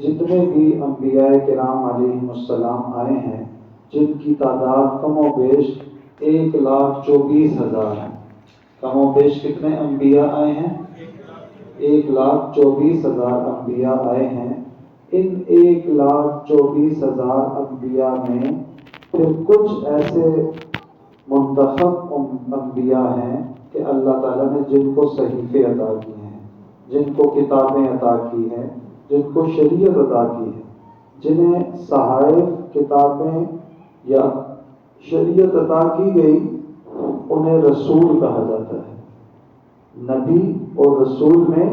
جتنے بھی انبیاء کرام علیہم السلام آئے ہیں جن کی تعداد کم و بیش 1,24,000 ہے. کم و بیش کتنے انبیاء آئے ہیں؟ 1,24,000 انبیاء آئے ہیں. ان 1,24,000 انبیاء میں پھر کچھ ایسے منتخب انبیاء ہیں کہ اللہ تعالیٰ نے جن کو صحیفے عطا کیے ہیں، جن کو کتابیں عطا کی ہیں، جن کو شریعت عطا کی ہے، جنہیں صحائف، کتابیں یا شریعت عطا کی گئی، انہیں رسول کہا جاتا ہے. نبی اور رسول میں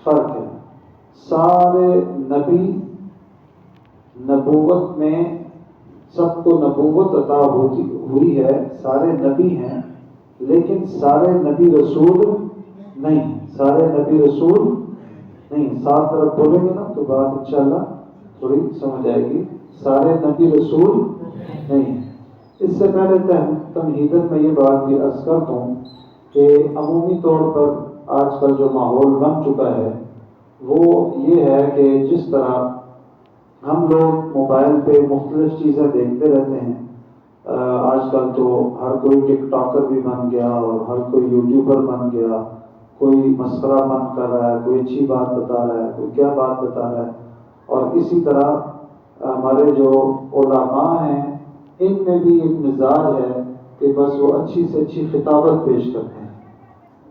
فرق ہے. سارے نبی نبوت میں سب کو نبوت عطا ہوئی ہے، سارے نبی ہیں، لیکن سارے نبی رسول نہیں. سارے نبی رسول نہیں. ساتھ طرف بولیں گے نا تو بات انشاءاللہ تھوڑی سمجھ آئے گی. سارے نبی رسول نہیں. اس سے پہلے تمہیداً میں یہ بات بھی عرض کرتا ہوں کہ عمومی طور پر آج کل جو ماحول بن چکا ہے وہ یہ ہے کہ جس طرح ہم لوگ موبائل پہ مختلف چیزیں دیکھتے رہتے ہیں. آج کل تو ہر کوئی ٹک ٹاکر بھی بن گیا اور ہر کوئی یوٹیوبر بن گیا. کوئی مسخرہ بن کر رہا ہے، کوئی اچھی بات بتا رہا ہے، کوئی کیا بات بتا رہا ہے. اور اسی طرح ہمارے جو علماء ہیں ان میں بھی ایک مزاج ہے کہ بس وہ اچھی سے اچھی خطابت پیش کرتے ہیں.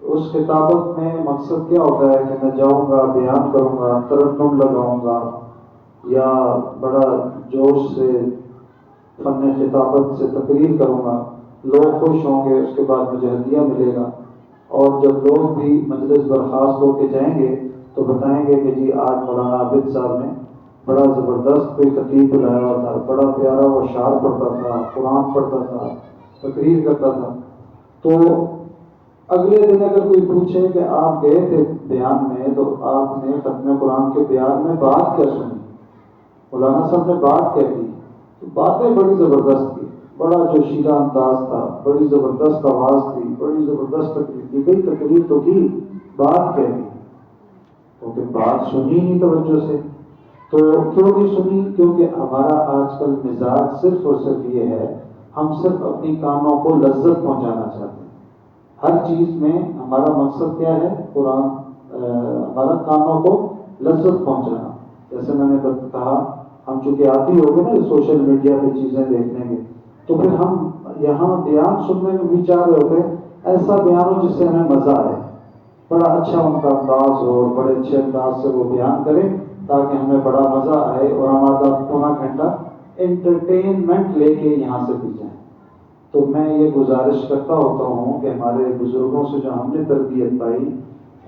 اس خطابت میں مقصد کیا ہوتا ہے کہ میں جاؤں گا، بیان کروں گا، ترنم لگاؤں گا یا بڑا جوش سے فن خطابت سے تقریر کروں گا، لوگ خوش ہوں گے، اس کے بعد مجھے ہدیہ ملے گا. اور جب لوگ بھی مجلس برخاست ہو کے جائیں گے تو بتائیں گے کہ جی آج مولانا عابد صاحب نے بڑا زبردست کوئی خطیب بلایا ہوا تھا، بڑا پیارا وہ اشعار پڑھتا تھا، قرآن پڑھتا تھا، تقریر کرتا تھا. تو اگلے دن اگر کوئی پوچھے کہ آپ گئے تھے بیان میں تو آپ نے ختم قرآن کے بیان میں بات کیا سنی، مولانا صاحب نے بات کیا کی، تو باتیں بڑی زبردست تھی، بڑا جوشیدہ انداز تھا، بڑی زبردست آواز تھی، بڑی زبردست تقریر کی. بھئی تقریر تو کی، بات کیا کی؟ کیونکہ بات سنی نہیں توجہ سے. تو کیوں نہیں سنی؟ کیونکہ ہمارا آج کل مزاج صرف اور صرف یہ ہے، ہم صرف اپنی کانوں کو لذت پہنچانا چاہتے ہیں. ہر چیز میں ہمارا مقصد کیا ہے؟ قرآن ہمارا کانوں کو لذت پہنچانا. جیسے میں نے کہا ہم چونکہ عادی ہو گئے نا سوشل میڈیا پہ چیزیں دیکھنے میں، تو پھر ہم یہاں بیان سننے میں بھی چاہ رہے ہوتے ہیں ایسا بیان ہو جس سے ہمیں مزہ آئے، بڑا اچھا ان کا انداز ہو، بڑے اچھے انداز سے وہ بیان کریں تاکہ ہمیں بڑا مزہ آئے اور ہم آدھا پونا گھنٹہ انٹرٹینمنٹ لے کے یہاں سے بھی جائیں. تو میں یہ گزارش کرتا ہوتا ہوں کہ ہمارے بزرگوں سے جو ہم نے تربیت پائی،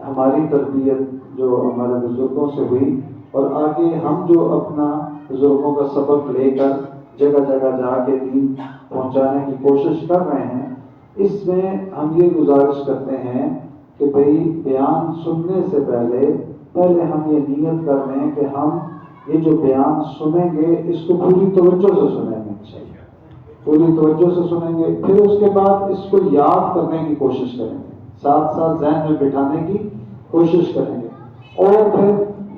ہماری تربیت جو ہمارے بزرگوں سے ہوئی، اور آگے ہم جو اپنا بزرگوں کا سبق لے کر جگہ جگہ جا کے دین پہنچانے کی کوشش کر رہے ہیں، اس میں ہم یہ گزارش کرتے ہیں کہ بھئی بیان سننے سے پہلے ہم یہ نیت کر رہے ہیں کہ ہم یہ جو بیان سنیں گے اس کو پوری توجہ سے سنیں گے، پوری توجہ سے سنیں گے. پھر اس کے بعد اس کو یاد کرنے کی کوشش کریں گے، ساتھ ساتھ ذہن میں بٹھانے کی کوشش کریں گے. اور پھر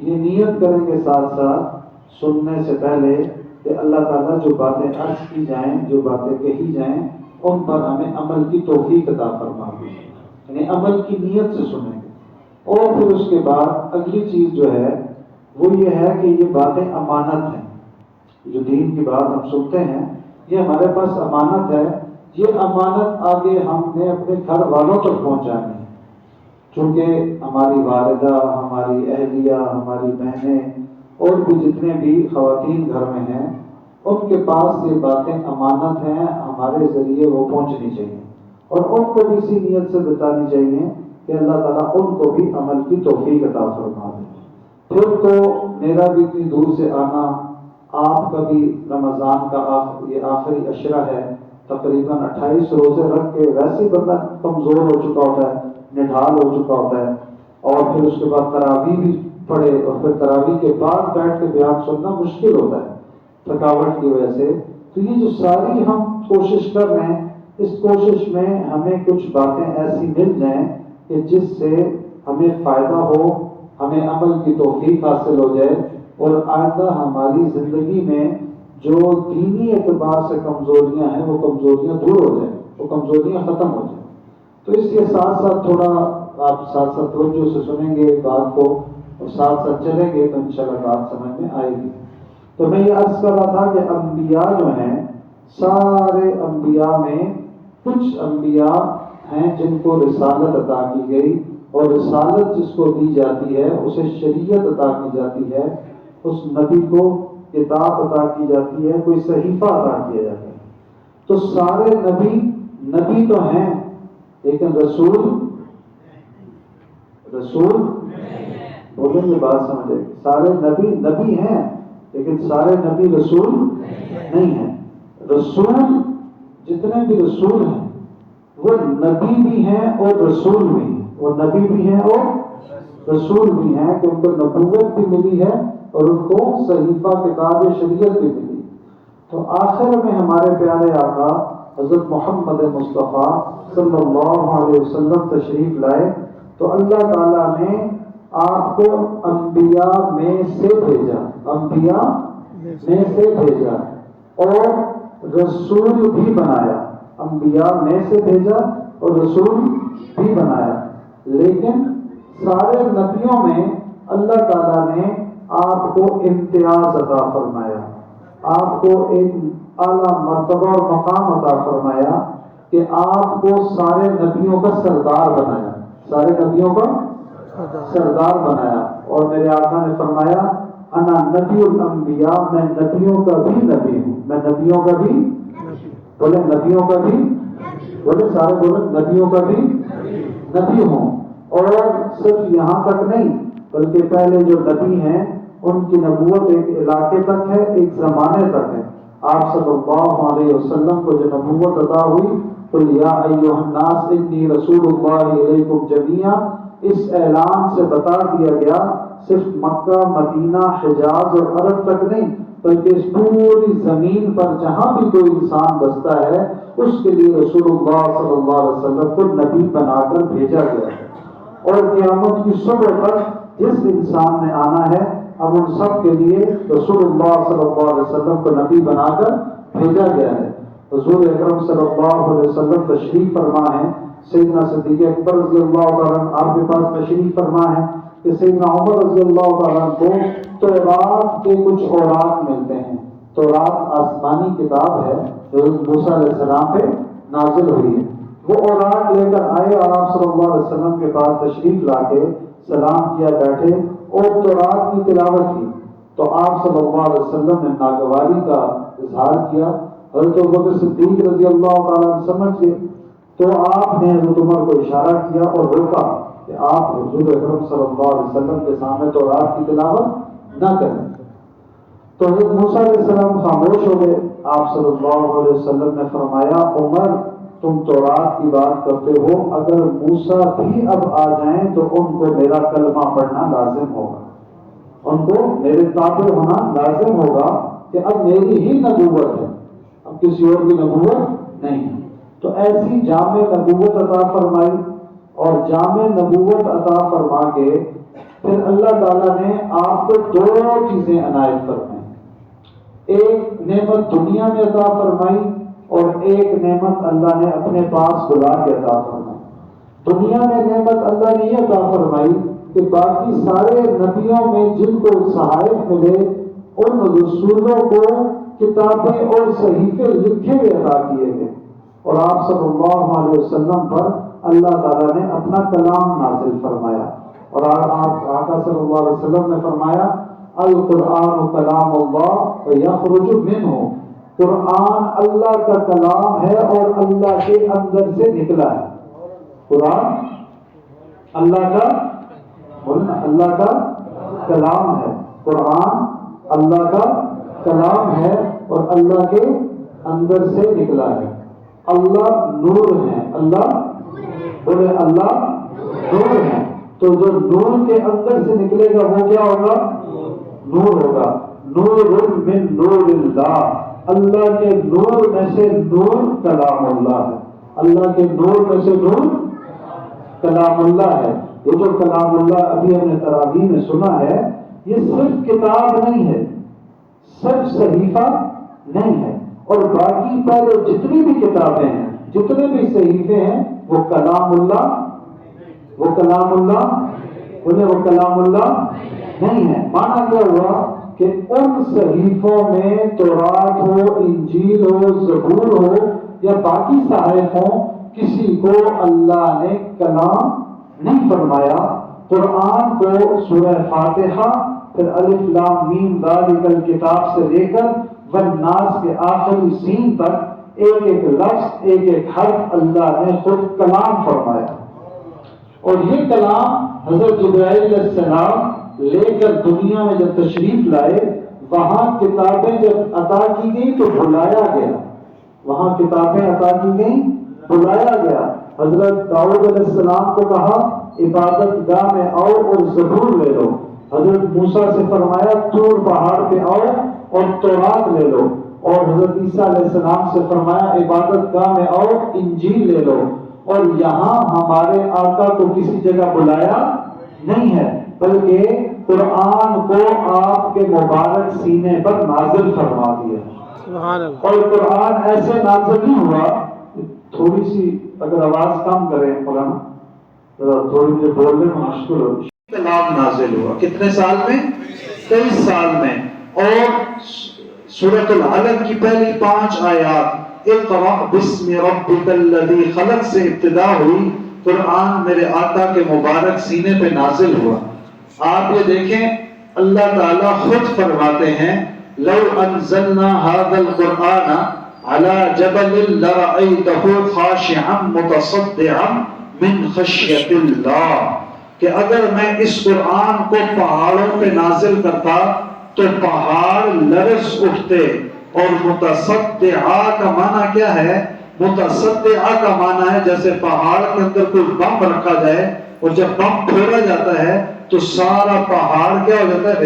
یہ نیت کریں گے ساتھ ساتھ سننے سے پہلے کہ اللہ تعالیٰ جو باتیں عرض کی جائیں، جو باتیں کہی جائیں، ان پر ہمیں عمل کی توفیق عطا فرما دے. یعنی عمل کی نیت سے سنیں گے. اور پھر اس کے بعد اگلی چیز جو ہے وہ یہ ہے کہ یہ باتیں امانت ہیں. جو دین کی بات ہم سنتے ہیں یہ ہمارے پاس امانت ہے. یہ امانت آگے ہم نے اپنے گھر والوں تک پہنچانی ہے، چونکہ ہماری والدہ، ہماری اہلیہ، ہماری بہنیں اور بھی جتنے بھی خواتین گھر میں ہیں ان کے پاس یہ باتیں امانت ہیں، ہمارے ذریعے وہ پہنچنی چاہیے. اور ان کو بھی اسی نیت سے بتانی چاہیے کہ اللہ تعالیٰ ان کو بھی عمل کی توفیق عطا فرما دے. پھر تو میرا بھی اتنی دور سے آنا، آپ کا بھی رمضان کا یہ آخری عشرہ ہے، تقریباً 28 روزے رکھ کے ویسے بندہ کمزور ہو چکا ہوتا ہے، نڈھال ہو چکا ہوتا ہے، اور پھر اس کے بعد تراویح بھی پڑھے اور پھر تراویح کے بعد بیٹھ کے بیان سننا مشکل ہوتا ہے تھکاوٹ کی وجہ سے. تو یہ جو ساری ہم کوشش کر رہے ہیں، اس کوشش میں ہمیں کچھ باتیں ایسی مل جائیں کہ جس سے ہمیں فائدہ ہو، ہمیں عمل کی توفیق حاصل ہو جائے. اور آئندہ ہماری زندگی میں جو دینی اعتبار سے کمزوریاں ہیں وہ کمزوریاں دور ہو جائیں، وہ کمزوریاں ختم ہو جائیں۔ تو اس کے ساتھ ساتھ تھوڑا آپ ساتھ ساتھ توجہ سے سنیں گے بات کو اور ساتھ ساتھ چلیں گے تو انشاءاللہ بات سمجھ میں آئے گی۔ تو میں یہ عرض کر رہا تھا کہ انبیاء جو ہیں، سارے انبیاء میں کچھ انبیاء ہیں جن کو رسالت عطا کی گئی، اور رسالت جس کو دی جاتی ہے اسے شریعت عطا کی جاتی ہے، اس نبی کو کتاب عطا کی جاتی ہے، کوئی صحیفہ عطا کیا جاتا ہے۔ تو سارے نبی تو ہیں لیکن رسول بولیں گے بات سمجھے، سارے نبی ہیں لیکن سارے نبی رسول نہیں ہیں۔ رسول جتنے بھی رسول ہیں وہ نبی بھی ہیں اور رسول بھی ہیں، وہ نبی بھی ہیں اور رسول بھی ہیں کہ ان کو نبوت بھی ملی ہے اور ان کو صحیفہ کتاب شریعت بھی ملی۔ تو آخر میں ہمارے پیارے آقا حضرت محمد مصطفیٰ صلی اللہ علیہ وسلم تشریف لائے تو اللہ تعالیٰ نے آپ کو انبیاء میں سے بھیجا اور رسول بھی بنایا، انبیاء میں سے بھیجا اور رسول بھی بنایا۔ لیکن سارے نبیوں میں اللہ تعالیٰ نے آپ کو امتیاز عطا فرمایا، آپ کو ایک اعلیٰ مرتبہ اور مقام عطا فرمایا کہ آپ کو سارے نبیوں کا سردار بنایا، سارے نبیوں کا سردار بنایا۔ اور میرے آقا نے فرمایا انا نبی الانبیاء، میں نبیوں کا بھی نبی ہوں، میں نبیوں کا بھی بولے نبیوں کا بھی بولے سارے بولے نبیوں کا بھی نبی ہوں۔ اور صرف یہاں تک نہیں بلکہ پہلے جو نبی ہیں ان کی نبوت ایک علاقے تک ہے، ایک زمانے تک ہے۔ آپ صلی اللہ علیہ وسلم کو جو نبوت عطا ہوئی قل یا ایھا الناس انی رسول اللہ الیکم جمیعا، اس اعلان سے بتا دیا گیا صرف مکہ، مدینہ، حجاز اور عرب تک نہیں بلکہ اس پوری زمین پر جہاں بھی کوئی انسان بستا ہے اس کے لیے رسول اللہ صلی اللہ علیہ وسلم کو نبی بنا کر بھیجا گیا ہے۔ اور قیامت کی صبح تک جس انسان نے آنا ہے اب ان سب کے لیے رسول اللہ صلی اللہ علیہ وسلم کو نبی بنا کر بھیجا گیا ہے۔ حضور اکرم صلی اللہ علیہ وسلم تشریف فرما ہے، سیدنا صدیق اکبر رضی اللہ تعالیٰ عنہ آپ کے پاس تشریف فرما ہے کہ سیدنا عمر رضی اللہ تعالیٰ عنہ کو تورات کے کچھ اوراق ملتے ہیں۔ تورات آسمانی کتاب ہے جو موسیٰ علیہ السلام پہ نازل ہوئی ہے۔ وہ اوراق لے کر آئے اور آپ صلی اللہ علیہ وسلم کے پاس تشریف لا کے سلام کیا، بیٹھے اور تورات کی تلاوت کی تو آپ صلی اللہ علیہ وسلم نے ناگواری کا اظہار کیا۔ حضرت ابوبکر صدیق رضی اللہ تعالیٰ عنہ سمجھ گئے تو آپ نے حضرت عمر کو اشارہ کیا اور روکا کہ آپ حضور اکرم صلی اللہ علیہ وسلم کے سامنے تورات کی تلاوت نہ کریں۔ تو حضرت موسیٰ علیہ السلام خاموش ہو گئے۔ آپ صلی اللہ علیہ وسلم نے فرمایا عمر تم تورات کی بات کرتے ہو، اگر موسیٰ بھی اب آ جائیں تو ان کو میرا کلمہ پڑھنا لازم ہوگا، ان کو میرے تابع ہونا لازم ہوگا کہ اب میری ہی نبوت ہے، اب کسی اور کی نبوت نہیں۔ تو ایسی جامع نبوت عطا فرمائی اور جامع نبوت عطا فرما کے پھر اللہ تعالیٰ نے آپ کو دو چیزیں عنایت فرمائی، ایک نعمت دنیا میں عطا فرمائی اور ایک نعمت اللہ نے اپنے پاس بلا کے عطا فرمائی۔ دنیا میں نعمت اللہ نے یہ عطا فرمائی کہ باقی سارے نبیوں میں جن کو صحائف ملے ان رسولوں کو کتابیں اور صحیفے لکھے ہوئے عطا کیے گئے، اور آپ صلی اللہ علیہ وسلم پر اللہ تعالیٰ نے اپنا کلام نازل فرمایا۔ اور آپ آقا صلی اللہ علیہ وسلم نے فرمایا القرآن کلام اللہ ویخرج منہ، قرآن اللہ کا کلام ہے اور اللہ کے اندر سے نکلا ہے۔ قرآن اللہ کا بولنا اللہ کا کلام ہے، قرآن اللہ کا کلام ہے اور اللہ کے اندر سے نکلا ہے۔ اللہ نور ہے، اللہ بولے اللہ نور ہے، تو جو نور کے اندر سے نکلے گا وہ کیا ہوگا؟ نور ہوگا۔ نور من نور اللہ، اللہ کے نور میں سے نور کلام اللہ ہے، اللہ کے نور میں سے نور کلام اللہ ہے۔ یہ جو کلام اللہ ابھی ہم نے تراویح میں سنا ہے یہ صرف کتاب نہیں ہے، صرف صحیفہ نہیں ہے، اور باقی پہلے جتنی بھی کتابیں ہیں، جتنے بھی صحیفے ہیں، وہ کلام اللہ، وہ کلام اللہ، انہیں وہ کلام اللہ نہیں ہے۔ معنی کیا ہوا کہ ان صحیفوں میں تورات ہو، انجیل ہو، زبور ہو یا باقی صحائف ہوں، کسی کو اللہ نے کلام نہیں فرمایا۔ قرآن کو سورہ فاتحہ، پھر الف لام میم ذالک الکتاب سے لے کر والناس کے آخری سین تک ایک ایک لفظ، ایک ایک حرف اللہ نے خود کلام فرمایا، اور یہ کلام حضرت جبرائیل علیہ السلام لے کر دنیا میں جب تشریف لائے، وہاں کتابیں جب عطا کی گئی تو بلایا گیا، وہاں کتابیں عطا کی گئیں، بلایا گیا۔ حضرت داؤد علیہ السلام کو کہا عبادت گاہ میں آؤ اور زبور لے لو، حضرت موسیٰ سے فرمایا طور پہاڑ پہ آؤ اور تورات لے لو، اور حضرت عیسیٰ علیہ السلام سے فرمایا عبادت گاہ میں آؤ انجیل لے لو۔ اور یہاں ہمارے آقا کو کسی جگہ بلایا نہیں ہے، بلکہ قرآن کو آپ کے مبارک سینے پر نازل فرما دیا، اور قرآن ایسے نازل نہیں ہوا، تھوڑی سی اگر آواز کم کریں مولانا، تھوڑی مجھے بولنے میں مشکل ہو۔ کلام نازل ہوا کتنے سال میں؟ 23 سال میں، اور سورۃ العلق کی پہلی 5 آیات اقرأ بسم ربک الذی خلق سے ابتدا ہوئی، قرآن میرے آقا کے مبارک سینے پہ نازل ہوا۔ آپ یہ دیکھیں اللہ تعالیٰ خود فرماتے ہیں لو انزلنا هذا القرآن على جبل لرأيته خاشعا متصدعا من خشیت اللہ، کہ اگر میں اس قرآن کو پہاڑوں پہ نازل کرتا تو پہاڑ لرز اٹھتے، اور متصدعا کا معنی کیا ہے؟ متصدعا کا معنی ہے جیسے پہاڑ کے اندر کوئی بم رکھا جائے، اور جب بم پھوڑا جاتا ہے تو سارا پہاڑ کیا ہو جاتا ہے؟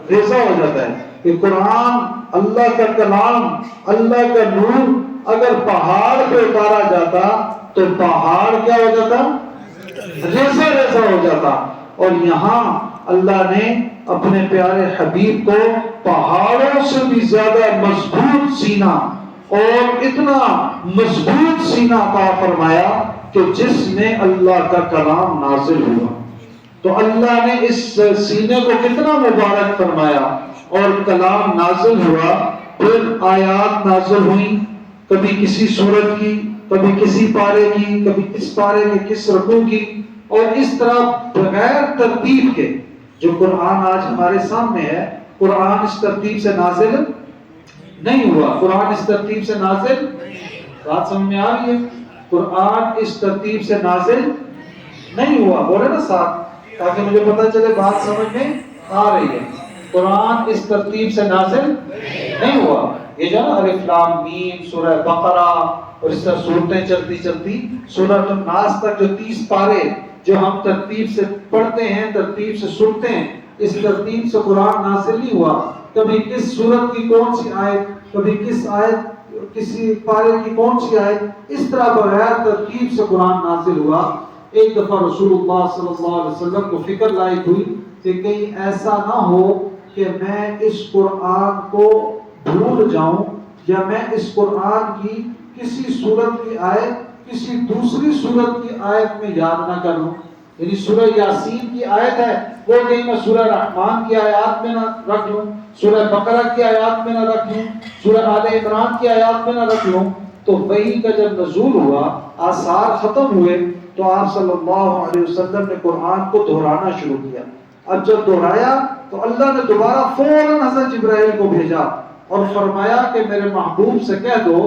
ریزہ ہو جاتا ہے۔ کہ قرآن اللہ کا کلام، اللہ کا نور اگر پہاڑ پہ اتارا جاتا تو پہاڑ کیا ہو جاتا؟ ریزہ ہو جاتا۔ اور یہاں اللہ نے اپنے پیارے حبیب کو پہاڑوں سے بھی زیادہ مضبوط سینہ، اور اتنا مضبوط سینہ عطا فرمایا کہ جس میں اللہ کا کلام نازل ہوا۔ تو اللہ نے اس سینے کو کتنا مبارک فرمایا، اور کلام نازل ہوا، پھر آیات نازل ہوئیں، کبھی کسی سورت کی، کبھی کسی پارے کی، کبھی کس پارے کے کس رکوع کی، اور اس طرح بغیر ترتیب کے جو قرآن آج ہمارے سامنے ہے، قرآن اس ترتیب سے نازل نہیں ہوا۔ قرآن اس ترتیب سے نازل، بات سمجھ میں آ رہی ہے؟ قرآن اس ترتیب سے نازل نہیں ہوا، بولے نا ساتھ، تاکہ مجھے پتہ چلے بات سمجھ میں آ رہی ہے۔ قرآن اس ترتیب سے نازل نہیں ہوا۔ یہ جو نا الف لام میم، سورہ بقرہ، اور اس طرح صورتیں چلتی چلتی سورۃ الناس تک جو 30 پارے جو ہم ترتیب سے پڑھتے ہیں، ترتیب سے سنتے ہیں، اس ترتیب سے قرآن نازل نہیں ہوا۔ کبھی کس سورت کی کون سی آیت، کبھی کس آیت، کسی پارے کی کون سی آیت، اس طرح بغیر ترتیب سے قرآن نازل ہوا۔ ایک دفعہ رسول اللہ صلی اللہ علیہ وسلم کو فکر لاحق ہوئی کہ کہیں ایسا نہ ہو کہ میں اس قرآن کو بھول جاؤں، یا میں اس قرآن کی کسی سورت کی آیت کسی دوسری سورت کی آیت میں یاد نہ کروں۔ یعنی سورہ یاسین کی آیت ہے، وہ کہیں میں سورہ رحمان کی آیات میں نہ رکھ لوں، سورہ بقرہ کی آیات میں نہ رکھ لوں، سورہ آل عمران کی آیات میں نہ رکھ لوں۔ تو وحی کا جب نزول ہوا، آثار ختم ہوئے، تو آپ صلی اللہ علیہ وسلم نے قرآن کو دہرانا شروع کیا۔ اب جب دہرایا تو اللہ نے دوبارہ فوراً حضرت جبرائیل کو بھیجا اور فرمایا کہ میرے محبوب سے کہہ دو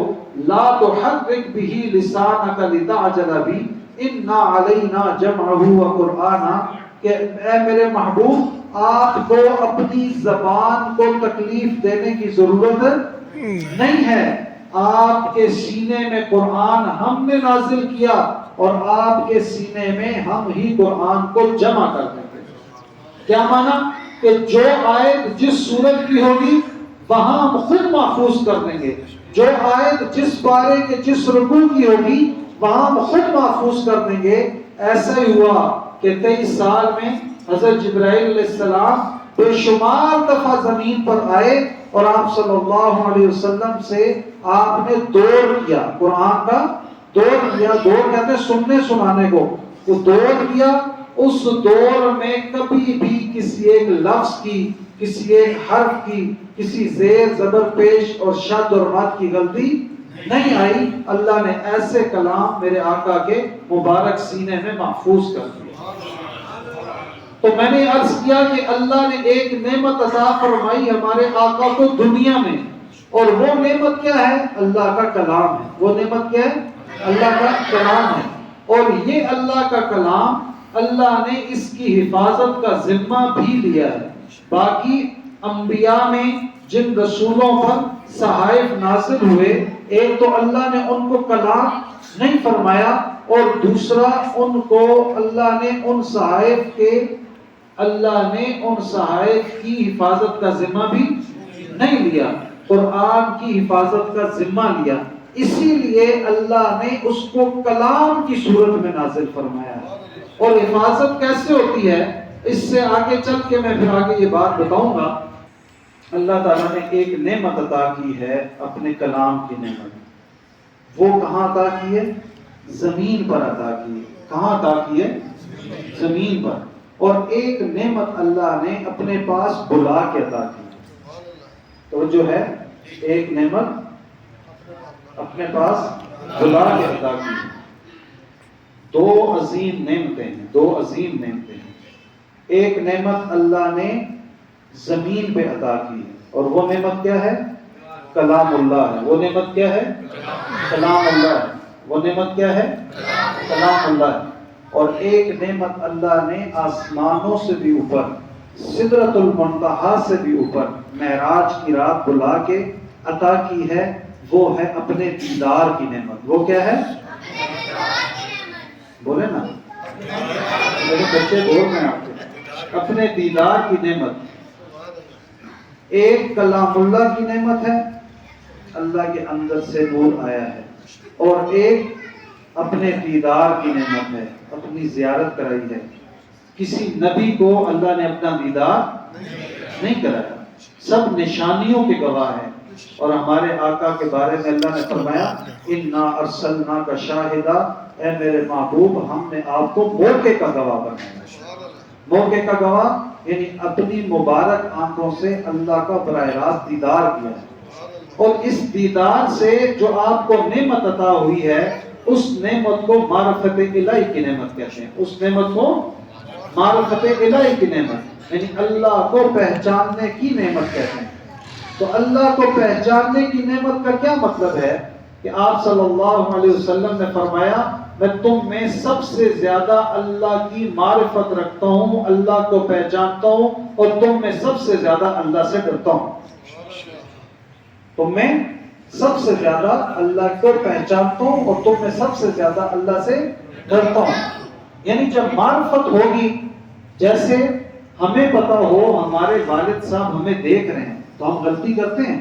لا تحرک به لسانک لتعجل به انا علینا جمعہ وقرآنہ، کہ اے میرے محبوب آپ کو اپنی زبان کو تکلیف دینے کی ضرورت نہیں ہے، آپ کے سینے میں قرآن ہم نے نازل کیا، اور آپ کے سینے میں ہم ہی قرآن کو جمع کر دیں گے۔ کیا مانا؟ کہ جو آیت جس سورت کی ہوگی وہاں ہم خود محفوظ کر دیں گے، جو آیت جس پارے کے جس رکوع کی ہوگی وہاں ہم خود محفوظ کر دیں گے۔ ایسا ہی ہوا کہ 23 سال میں حضرت جبرائیل علیہ السلام بے شمار دفعہ زمین پر آئے اور آپ صلی اللہ علیہ وسلم سے آپ نے دور کیا، قرآن کا دور کیا. دور کہتے ہیں سننے سنانے کو. وہ دور کیا، اس دور میں کبھی بھی کسی ایک لفظ کی، کسی ایک حرف کی، کسی زیر زبر پیش اور شد اور مد کی غلطی نہیں آئی. اللہ نے ایسے کلام میرے آقا کے مبارک سینے میں محفوظ کر دیا. تو میں نے عرض کیا کہ اللہ نے ایک نعمت عطا فرمائی ہمارے آقا کو دنیا میں، اور وہ نعمت کیا ہے؟ اللہ کا کلام ہے. وہ نعمت کیا ہے؟ اللہ کا کلام ہے. اور یہ اللہ کا کلام اللہ نے اس کی حفاظت کا ذمہ بھی لیا ہے. باقی انبیاء میں جن رسولوں پر صحائف نازل ہوئے، ایک تو اللہ نے ان کو کلام نہیں فرمایا، اور دوسرا ان کو اللہ نے ان صحائف کی حفاظت کا ذمہ بھی نہیں لیا، قرآن کی حفاظت کا ذمہ لیا. اسی لیے اللہ نے اس کو کلام کی صورت میں نازل فرمایا ہے. اور حفاظت کیسے ہوتی ہے اس سے آگے چل کے میں پھر آگے یہ بات بتاؤں گا. اللہ تعالیٰ نے ایک نعمت عطا کی ہے، اپنے کلام کی نعمت. وہ کہاں عطا کی ہے؟ زمین پر عطا کی ہے. کہاں عطا کی ہے؟ زمین پر. اور ایک نعمت اللہ نے اپنے پاس بلا کے عطا کی. تو جو ہے ایک نعمت اپنے پاس بلا کے عطا کی. دو عظیم نعمتیں ہیں، دو عظیم نعمتیں ہیں. ایک نعمت اللہ نے زمین پہ عطا کی ہے، اور وہ نعمت کیا ہے؟ کلام اللہ ہے. وہ نعمت کیا ہے؟ کلام اللہ ہے. وہ نعمت کیا ہے؟ کلام اللہ ہے. اور ایک نعمت اللہ نے آسمانوں سے بھی اوپر، سدرۃ المنتہا سے بھی اوپر معراج کی رات بلا کے عطا کی ہے. وہ ہے اپنے دیدار کی نعمت. وہ کیا ہے؟ بولے نا میرے بچے، بول رہے ہیں آپ کو. اپنے دیدار کی نعمت. ایک کلام اللہ کی نعمت ہے، اللہ کے اندر سے نور آیا ہے. اور ایک اپنے دیدار کی نعمت ہے، اپنی زیارت کرائی ہے. کسی نبی کو اللہ نے اپنا دیدار نہیں کرایا. سب نشانیوں کے گواہ ہیں. اور ہمارے آقا کے بارے میں اللہ نے فرمایا اِنَّا أَرْسَلْنَاكَ شَاهِدًا، اے میرے محبوب ہم نے آپ کو موقع کا گواہ بنایا. موقع کا گواہ یعنی اپنی مبارک آنکھوں سے اللہ کا براہ راست دیدار کیا ہے. اور اس دیدار سے جو آپ کو نعمت عطا ہوئی ہے، اس نعمت کو معرفت الہی کی نعمت کہتے ہیں. اس نعمت کو معرفت الہی کی نعمت یعنی اللہ کو پہچاننے کی نعمت کہتے ہیں. تو اللہ کو پہچاننے کی نعمت کا کیا مطلب ہے کہ آپ صلی اللہ علیہ وسلم نے فرمایا میں تم میں سب سے زیادہ اللہ کی معرفت رکھتا ہوں، اللہ کو پہچانتا ہوں، اور تم میں سب سے زیادہ اللہ سے ڈرتا ہوں. تم میں سب سے زیادہ اللہ کو پہچانتا ہوں اور تم میں سب سے زیادہ اللہ سے ڈرتا ہوں. یعنی جب معرفت ہوگی، جیسے ہمیں پتا ہو ہمارے والد صاحب ہمیں دیکھ رہے ہیں تو ہم غلطی کرتے ہیں؟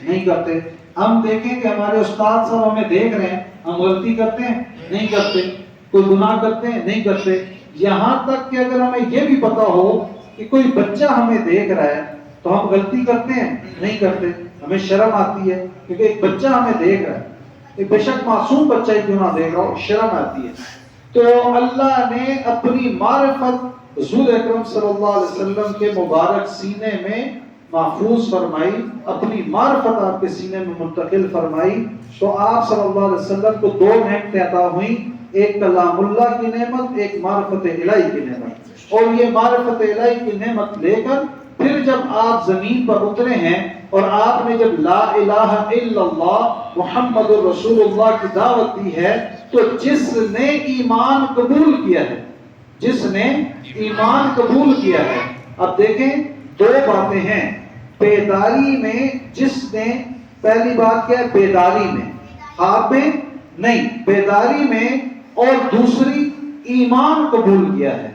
نہیں کرتے. ہم دیکھیں کہ ہمارے استاد صاحب ہمیں دیکھ رہے ہیں، ہم غلطی کرتے ہیں؟ نہیں کرتے. کوئی گناہ کرتے ہیں؟ نہیں کرتے. یہاں تک کہ اگر ہمیں یہ بھی پتا ہو کہ کوئی بچہ ہمیں دیکھ رہا ہے تو ہم غلطی کرتے ہیں؟ نہیں کرتے. ہمیں شرم آتی ہے کیونکہ ایک بچہ ہمیں دیکھ رہا ہے، ایک بے شک معصوم بچہ ہی کیوں نہ دیکھ رہا ہو، شرم آتی ہے. تو اللہ نے اپنی معرفت حضور اکرم صلی اللہ علیہ وسلم کے مبارک سینے میں محفوظ فرمائی، اپنی معرفت آپ کے سینے میں منتقل فرمائی. تو آپ صلی اللہ علیہ وسلم کو دو نعمتیں عطا ہوئیں، ایک کلام اللہ کی نعمت، ایک معرفت الہی کی نعمت. اور یہ معرفت الہی کی نعمت لے کر پھر جب آپ زمین پر اترے ہیں اور آپ نے جب لا الہ الا اللہ محمد رسول اللہ کی دعوت دی ہے، تو جس نے ایمان قبول کیا ہے، جس نے ایمان قبول کیا ہے. اب دیکھیں دو باتیں ہیں بیداری میں. جس نے پہلی بات کیا ہے؟ بیداری میں، خواب میں نہیں، بیداری میں. اور دوسری ایمان قبول کیا ہے.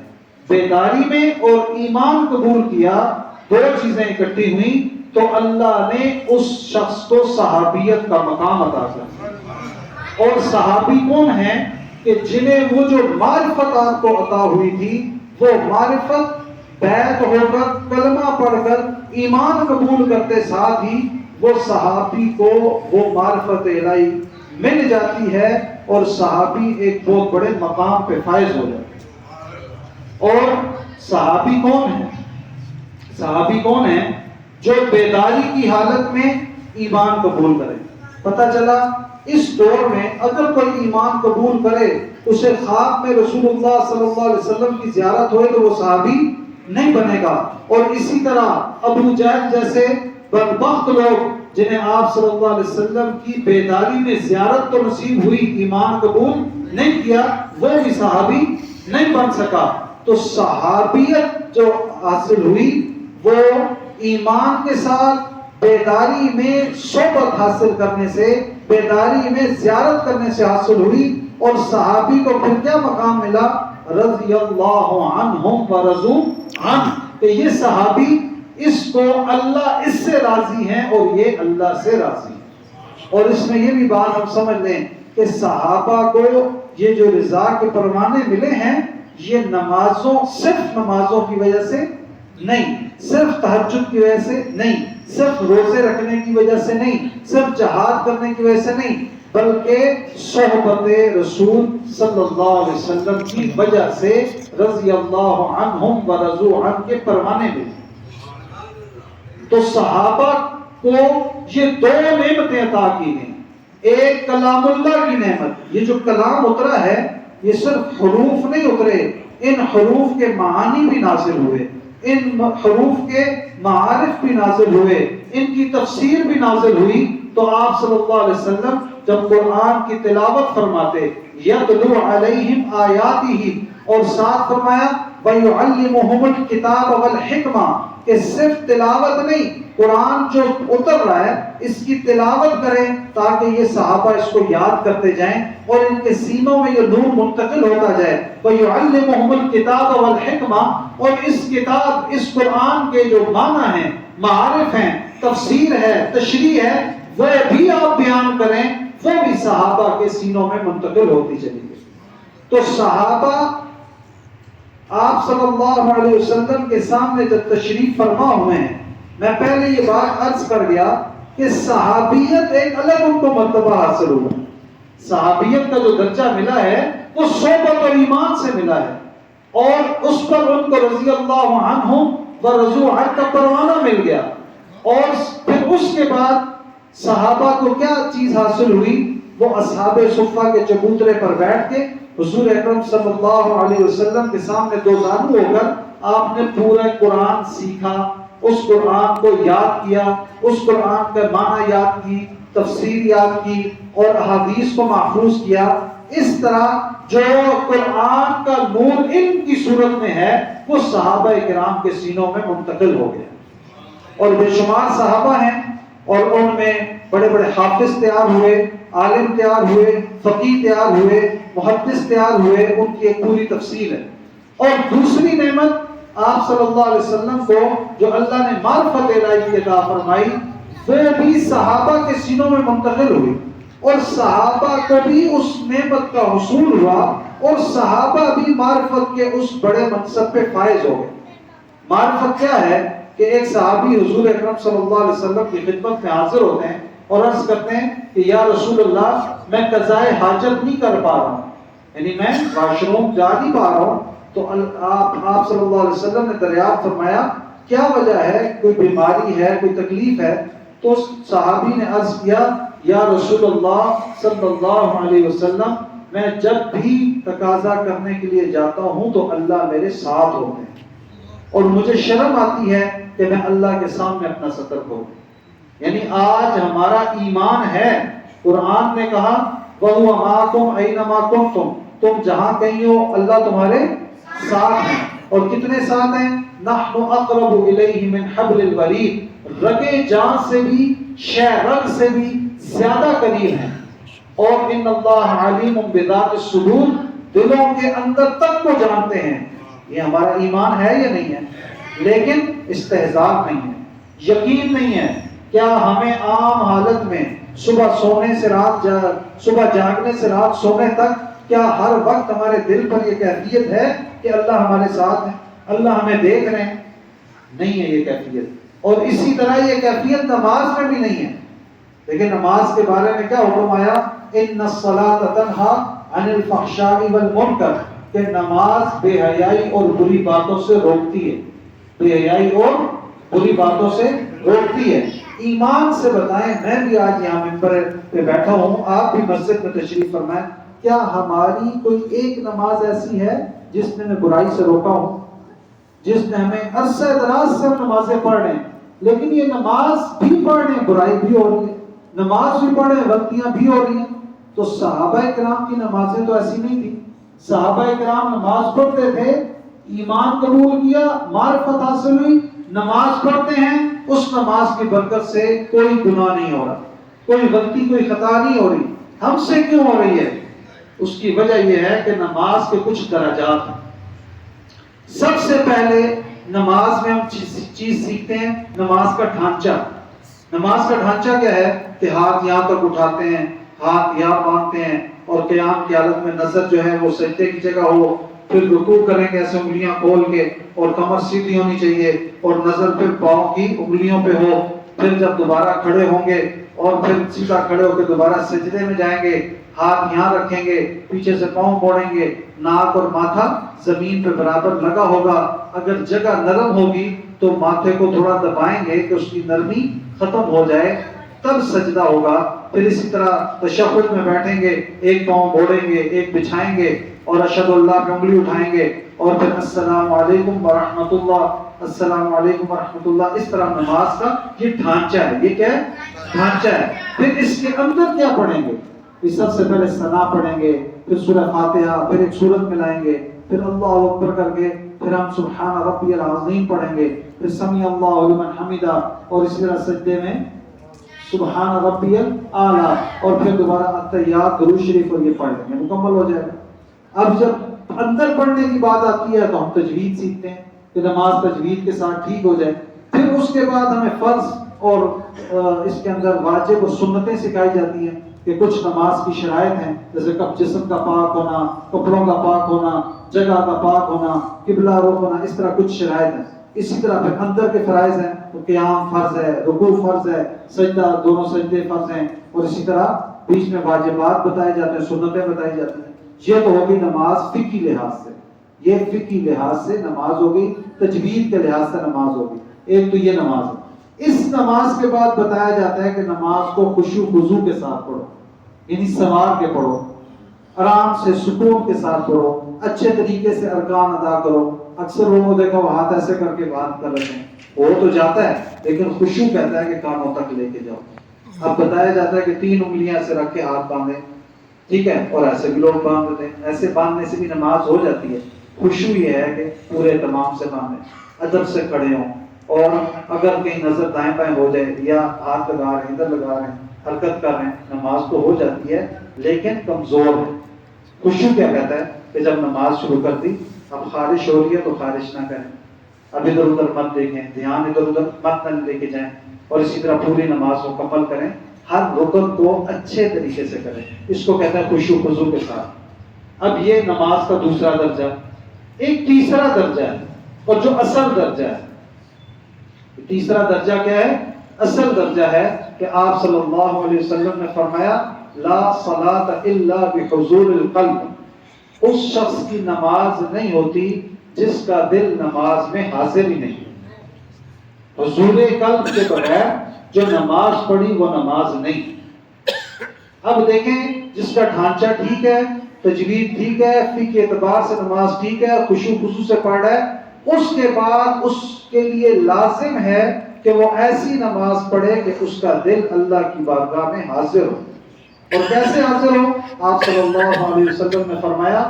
بیداری میں اور ایمان قبول کیا، دو چیزیں اکٹھی ہوئیں تو اللہ نے اس شخص کو صحابیت کا مقام عطا کیا. اور صحابی کون ہیں؟ کہ جنہیں وہ جو معرفت آپ کو عطا ہوئی تھی، وہ معرفت بیعت ہو کر کلمہ پڑھ کر ایمان قبول کرتے ساتھ ہی وہ صحابی کو وہ معرفت الہی مل جاتی ہے اور صحابی ایک بہت بڑے مقام پہ فائز ہو جاتے ہیں۔ اور صحابی کون ہے؟ صحابی کون ہے؟ جو بیداری کی حالت میں ایمان قبول کرے۔ پتہ چلا اس دور میں اگر کوئی ایمان قبول کرے اسے خواب میں رسول اللہ صلی اللہ علیہ وسلم کی زیارت ہوئے تو وہ صحابی نہیں بنے گا۔ اور اسی طرح ابو جہل جیسے بدبخت لوگ جنہیں آپ صلی اللہ علیہ وسلم کی بیداری میں زیارت تو نصیب ہوئی، ایمان قبول نہیں کیا، وہ بھی صحابی نہیں بن سکا۔ تو صحابیت جو حاصل ہوئی وہ ایمان کے ساتھ بیداری میں صحبت حاصل کرنے سے، بیداری میں زیارت کرنے سے حاصل ہوئی۔ اور صحابی کو پھر کیا مقام ملا؟ رضی اللہ عنہم ورضوا عنہ، کہ یہ صحابی اس کو اللہ اس سے راضی ہیں اور یہ اللہ سے راضی ہیں۔ اور اس میں یہ بھی بات ہم سمجھ لیں کہ صحابہ کو یہ جو رضا کے پروانے ملے ہیں یہ نمازوں، صرف نمازوں کی وجہ سے نہیں، صرف تہجد کی وجہ سے نہیں، صرف روزے رکھنے کی وجہ سے نہیں، صرف جہاد کرنے کی وجہ سے نہیں، بلکہ صحبت رسول صلی اللہ علیہ وسلم کی وجہ سے رضی اللہ عنہم ورضوا عنہ کے پروانے ملے۔ تو صحابہ کو یہ دو نعمتیں عطا کی گئیں۔ ایک کلام اللہ کی نعمت، یہ جو کلام اترا ہے یہ صرف حروف نہیں اترے، ان حروف کے معانی بھی نازل ہوئے، ان حروف کے معارف بھی نازل ہوئے، ان کی تفسیر بھی نازل ہوئی۔ تو آپ صلی اللہ علیہ وسلم جب قرآن کی تلاوت فرماتے یتلو علیہم آیاتہ، اور ساتھ فرمایا وَيُعَلِّمُهُمُ الْكِتَابَ وَالْحِکْمَةَ، کہ صرف تلاوت نہیں، قرآن جو اتر رہا ہے اس کی تلاوت کریں تاکہ یہ صحابہ اس کو یاد کرتے جائیں اور ان کے سینوں میں یہ نور منتقل ہوتا جائے۔ وَيُعَلِّمُهُمُ الْكِتَابَ وَالْحِکْمَةَ، اور اس کتاب، اس قرآن کے جو معنی ہیں، معارف ہیں، تفسیر ہے، تشریح ہے، وہ بھی آپ بیان کریں، وہ بھی صحابہ کے سینوں میں منتقل ہوتی چلی گئی۔ تو صحابہ آپ صلی اللہ علیہ وسلم کے سامنے جب تشریف فرما ہوئے ہیں، میں پہلے یہ بات عرض کر گیا کہ صحابیت ایک الگ ان کو مرتبہ حاصل ہوا۔ صحابیت کا جو درجہ ملا ہے وہ صحبت اور ایمان سے ملا ہے، اور اس پر ان کو رضی اللہ عنہم ورضوا عنہ کا پروانہ مل گیا۔ اور پھر اس کے بعد صحابہ کو کیا چیز حاصل ہوئی؟ وہ اصحاب صفہ کے چبوترے پر بیٹھ کے حضور اکرم صلی اللہ علیہ وسلم کے سامنے دو زانو ہو کر آپ نے پورا قرآن سیکھا، اس قرآن کو یاد کیا، اس قرآن کا معنی یاد کی، تفسیر یاد کی اور احادیث کو محفوظ کیا۔ اس طرح جو قرآن کا نور ان کی صورت میں ہے وہ صحابہ کرام کے سینوں میں منتقل ہو گیا۔ اور بے شمار صحابہ ہیں اور ان میں بڑے بڑے حافظ تیار ہوئے، عالم تیار ہوئے، فقیہ تیار ہوئے، محدث تیار ہوئے، ان کی ایک پوری تفصیل ہے۔ اور دوسری نعمت آپ صلی اللہ علیہ وسلم کو جو اللہ نے معرفت الہی کی عطا فرمائی وہ بھی صحابہ کے سینوں میں منتقل ہوئی، اور صحابہ کو بھی اس نعمت کا حصول ہوا، اور صحابہ بھی معرفت کے اس بڑے منصب پہ فائز ہو گئے۔ معرفت کیا ہے کہ ایک صحابی حضور اکرم صلی اللہ علیہ وسلم کی خدمت میں حاضر ہوتے ہیں اور عرض کرتے ہیں کہ یا رسول اللہ میں قضائے حاجت نہیں کر پا رہا ہوں، یعنی میں واش روم جا نہیں پا رہا ہوں۔ تو آپ صلی اللہ علیہ وسلم نے دریافت فرمایا کیا وجہ ہے، کوئی بیماری ہے، کوئی تکلیف ہے؟ تو صحابی نے عرض کیا یا رسول اللہ صلی اللہ علیہ وسلم میں جب بھی تقاضا کرنے کے لیے جاتا ہوں تو اللہ میرے ساتھ ہوتے ہیں، اور مجھے شرم آتی ہے کہ میں اللہ کے سامنے اپنا سطر کھولوں۔ یعنی آج ہمارا ایمان ہے، قرآن نے کہا وَهُوَ مَعَكُمْ أَيْنَمَا كُنتُمْ، تم جہاں کہیں ہو اللہ تمہارے ساتھ ہیں۔ اور کتنے ساتھ ہیں؟ نَحْنُ أَقْرَبُ إِلَيْهِ مِنْ حَبْلِ الْوَرِيدِ، رگے جان سے بھی، شہ رگ سے بھی زیادہ قریب ہیں۔ اور ان اللہ علیم بذات الصدور، دلوں کے اندر تک کو جانتے ہیں۔ یہ ہمارا ایمان ہے یا نہیں ہے؟ لیکن استحضار نہیں ہے، یقین نہیں ہے۔ کیا ہمیں عام حالت میں صبح سونے سے صبح جاگنے سے رات سونے تک کیا ہر وقت ہمارے دل پر یہ کیفیت ہے کہ اللہ ہمارے ساتھ ہے؟ اللہ ہمیں دیکھ رہے ہیں، نہیں ہے یہ کیفیت۔ اور اسی طرح یہ کیفیت نماز میں بھی نہیں ہے۔ لیکن نماز کے بارے میں کیا حکم آیا؟ ان الصلاۃ تنہی عن الفحشاء والمنکر، کہ نماز بے حیائی اور بری باتوں سے روکتی ہے، بے حیائی اور بری باتوں سے روکتی ہے۔ ایمان سے بتائیں، میں بھی آج یہاں ممبر پہ بیٹھا ہوں، آپ بھی مسجد میں تشریف فرمائیں، کیا ہماری کوئی ایک نماز ایسی ہے جس نے ہمیں برائی سے روکا ہو، جس نے ہمیں عرصہ دراز سے ہم نمازیں پڑھ رہے ہیں، لیکن یہ نماز بھی پڑھ رہے ہیں برائی بھی ہو رہی ہے، نماز بھی پڑھ رہے ہیں غلطیاں بھی ہو رہی ہیں؟ تو صحابہ کرام کی نمازیں تو ایسی نہیں تھی۔ صحابہ کرام نماز پڑھتے تھے، ایمان قبول کیا، معرفت حاصل ہوئی، نماز پڑھتے ہیں، اس نماز کی برکت سے کوئی گناہ نہیں ہو رہا، کوئی غلطی کوئی خطا نہیں ہو رہی۔ ہم سے کیوں ہو رہی ہے؟ اس کی وجہ یہ ہے کہ نماز کے کچھ درجات ہیں۔ سب سے پہلے نماز میں ہم چیز سیکھتے ہیں، نماز کا ڈھانچہ۔ نماز کا ڈھانچہ کیا ہے؟ کہ ہاتھ یہاں تک اٹھاتے ہیں، ہاتھ یہاں باندھتے ہیں، اور قیام کی حالت میں نظر جو ہے وہ سجدے کی جگہ ہو، پھر رکوع کریں گے ایسے انگلیاں کھول کے، اور کمر سیدھی ہونی چاہیے، اور نظر پھر پاؤں کی انگلیوں پہ ہو، پھر جب دوبارہ کھڑے ہوں گے اور پھر سیدھا کھڑے ہو کے دوبارہ سجدے میں جائیں گے، ہاتھ یہاں رکھیں گے، پیچھے سے پاؤں موڑیں گے، ناک اور ماتھا زمین پہ برابر لگا ہوگا، اگر جگہ نرم ہوگی تو ماتھے کو تھوڑا دبائیں گے کہ اس کی نرمی ختم ہو جائے، تب سجدہ ہوگا۔ پھر اسی طرح تشہد میں بیٹھیں گے، ایک پاؤں موڑیں گے، ایک بچھائیں گے، اور اشہد اللہ پہ انگلی اٹھائیں گے، اور پھر السلام علیکم ورحمۃ اللہ، السلام علیکم ورحمۃ اللہ۔ اس طرح نماز کا یہ ڈھانچہ ہے۔ یہ کیا ہے؟ ڈھانچہ ہے۔ پھر اس کے اندر کیا پڑھیں گے؟ سب سے پہلے ثنا پڑھیں گے، پھر سورہ فاتحہ، پھر ایک سورت ملائیں گے، پھر اللہ اکبر کر کے پھر ہم سبحان ربی العظیم پڑھیں گے، پھر سمیع اللہ لمن حمدہ، اور اسی طرح سجدے میں سبحان ربی الاعلیٰ، اور پھر دوبارہ التحیات درود شریف اور یہ پڑھ لیں گے، مکمل ہو جائے گا۔ اب جب اندر پڑھنے کی بات آتی ہے تو ہم تجوید سیکھتے ہیں کہ نماز تجوید کے ساتھ ٹھیک ہو جائے۔ پھر اس کے بعد ہمیں فرض اور اس کے اندر واجب اور سنتیں سکھائی جاتی ہیں کہ کچھ نماز کی شرائط ہیں، جیسے جسم کا پاک ہونا، کپڑوں کا پاک ہونا، جگہ کا پاک ہونا، قبلہ رخ ہونا، اس طرح کچھ شرائط ہیں۔ اسی طرح پھر اندر کے فرائض ہیں، تو قیام فرض ہے، رکوع فرض ہے، سجدہ دونوں سجدے فرض ہیں، اور اسی طرح بیچ میں واجبات بتائے جاتے ہیں، سنتیں بتائی جاتی ہیں۔ یہ تو ہوگی نماز فقہی لحاظ سے، یہ فقہی لحاظ سے نماز ہوگی، تجوید کے لحاظ سے نماز ہوگی۔ ایک تو یہ نماز ہے۔ اس نماز کے بعد بتایا جاتا ہے کہ نماز کو خشوع خضوع کے ساتھ پڑھو، یعنی سوار کے پڑھو، آرام سے سکون کے ساتھ پڑھو، اچھے طریقے سے ارکان ادا کرو۔ اکثر لوگوں کو دیکھا وہ ہاتھ ایسے کر کے بات کر رہے ہیں، وہ تو جاتا ہے لیکن خشوع کہتا ہے کہ کانوں تک لے کے جاؤ۔ اب بتایا جاتا ہے کہ 3 انگلیاں ایسے رکھ کے ہاتھ باندھیں، ٹھیک ہے، اور ایسے بھی لوگ باندھ دیتے ہیں، ایسے باندھنے سے بھی نماز ہو جاتی ہے۔ خشوع یہ ہے کہ پورے اہتمام سے باندھیں، ادب سے کھڑے ہوں، اور اگر کہیں نظر دائیں بائیں ہو جائے یا ہاتھ لگا رہے ہیں، ادھر لگا رہے ہیں، حرکت کر رہے ہیں، نماز تو ہو جاتی ہے لیکن کمزور ہے۔ خشوع کیا کہتا ہے کہ جب نماز شروع کر دی، اب خارش ہو رہی ہے تو خارش نہ کریں، اب ادھر ادھر مت دیکھیں، دھیان ادھر ادھر مت نہ لے کے جائیں، اور اسی طرح پوری نماز مکمل کریں، ہر رکن کو اچھے طریقے سے کریں۔ اس کو کہتے ہیں خشوع خضوع کے ساتھ۔ اب یہ نماز کا دوسرا درجہ۔ ایک تیسرا درجہ ہے، اور جو اصل درجہ ہے، تیسرا درجہ کیا ہے؟ اصل درجہ ہے کہ آپ صلی اللہ علیہ وسلم نے فرمایا لا صلاۃ الا بحضور القلب، اس شخص کی نماز نہیں ہوتی جس کا دل نماز میں حاضر ہی نہیں۔ حضور قلب کے بغیر جو نماز پڑھی وہ نماز نہیں۔ اب دیکھیں، جس کا ڈھانچہ ٹھیک ہے، تجوید ٹھیک ہے، فقہ اعتبار سے نماز ٹھیک ہے، خشوع خضوع سے پڑھ رہا ہے، اس کے بعد اس کے لیے لازم ہے کہ وہ ایسی نماز پڑھے کہ اس کا دل اللہ کی بارگاہ میں حاضر ہو۔ اور کیسے حاضر ہو؟ آپ صلی اللہ علیہ وسلم نے فرمایا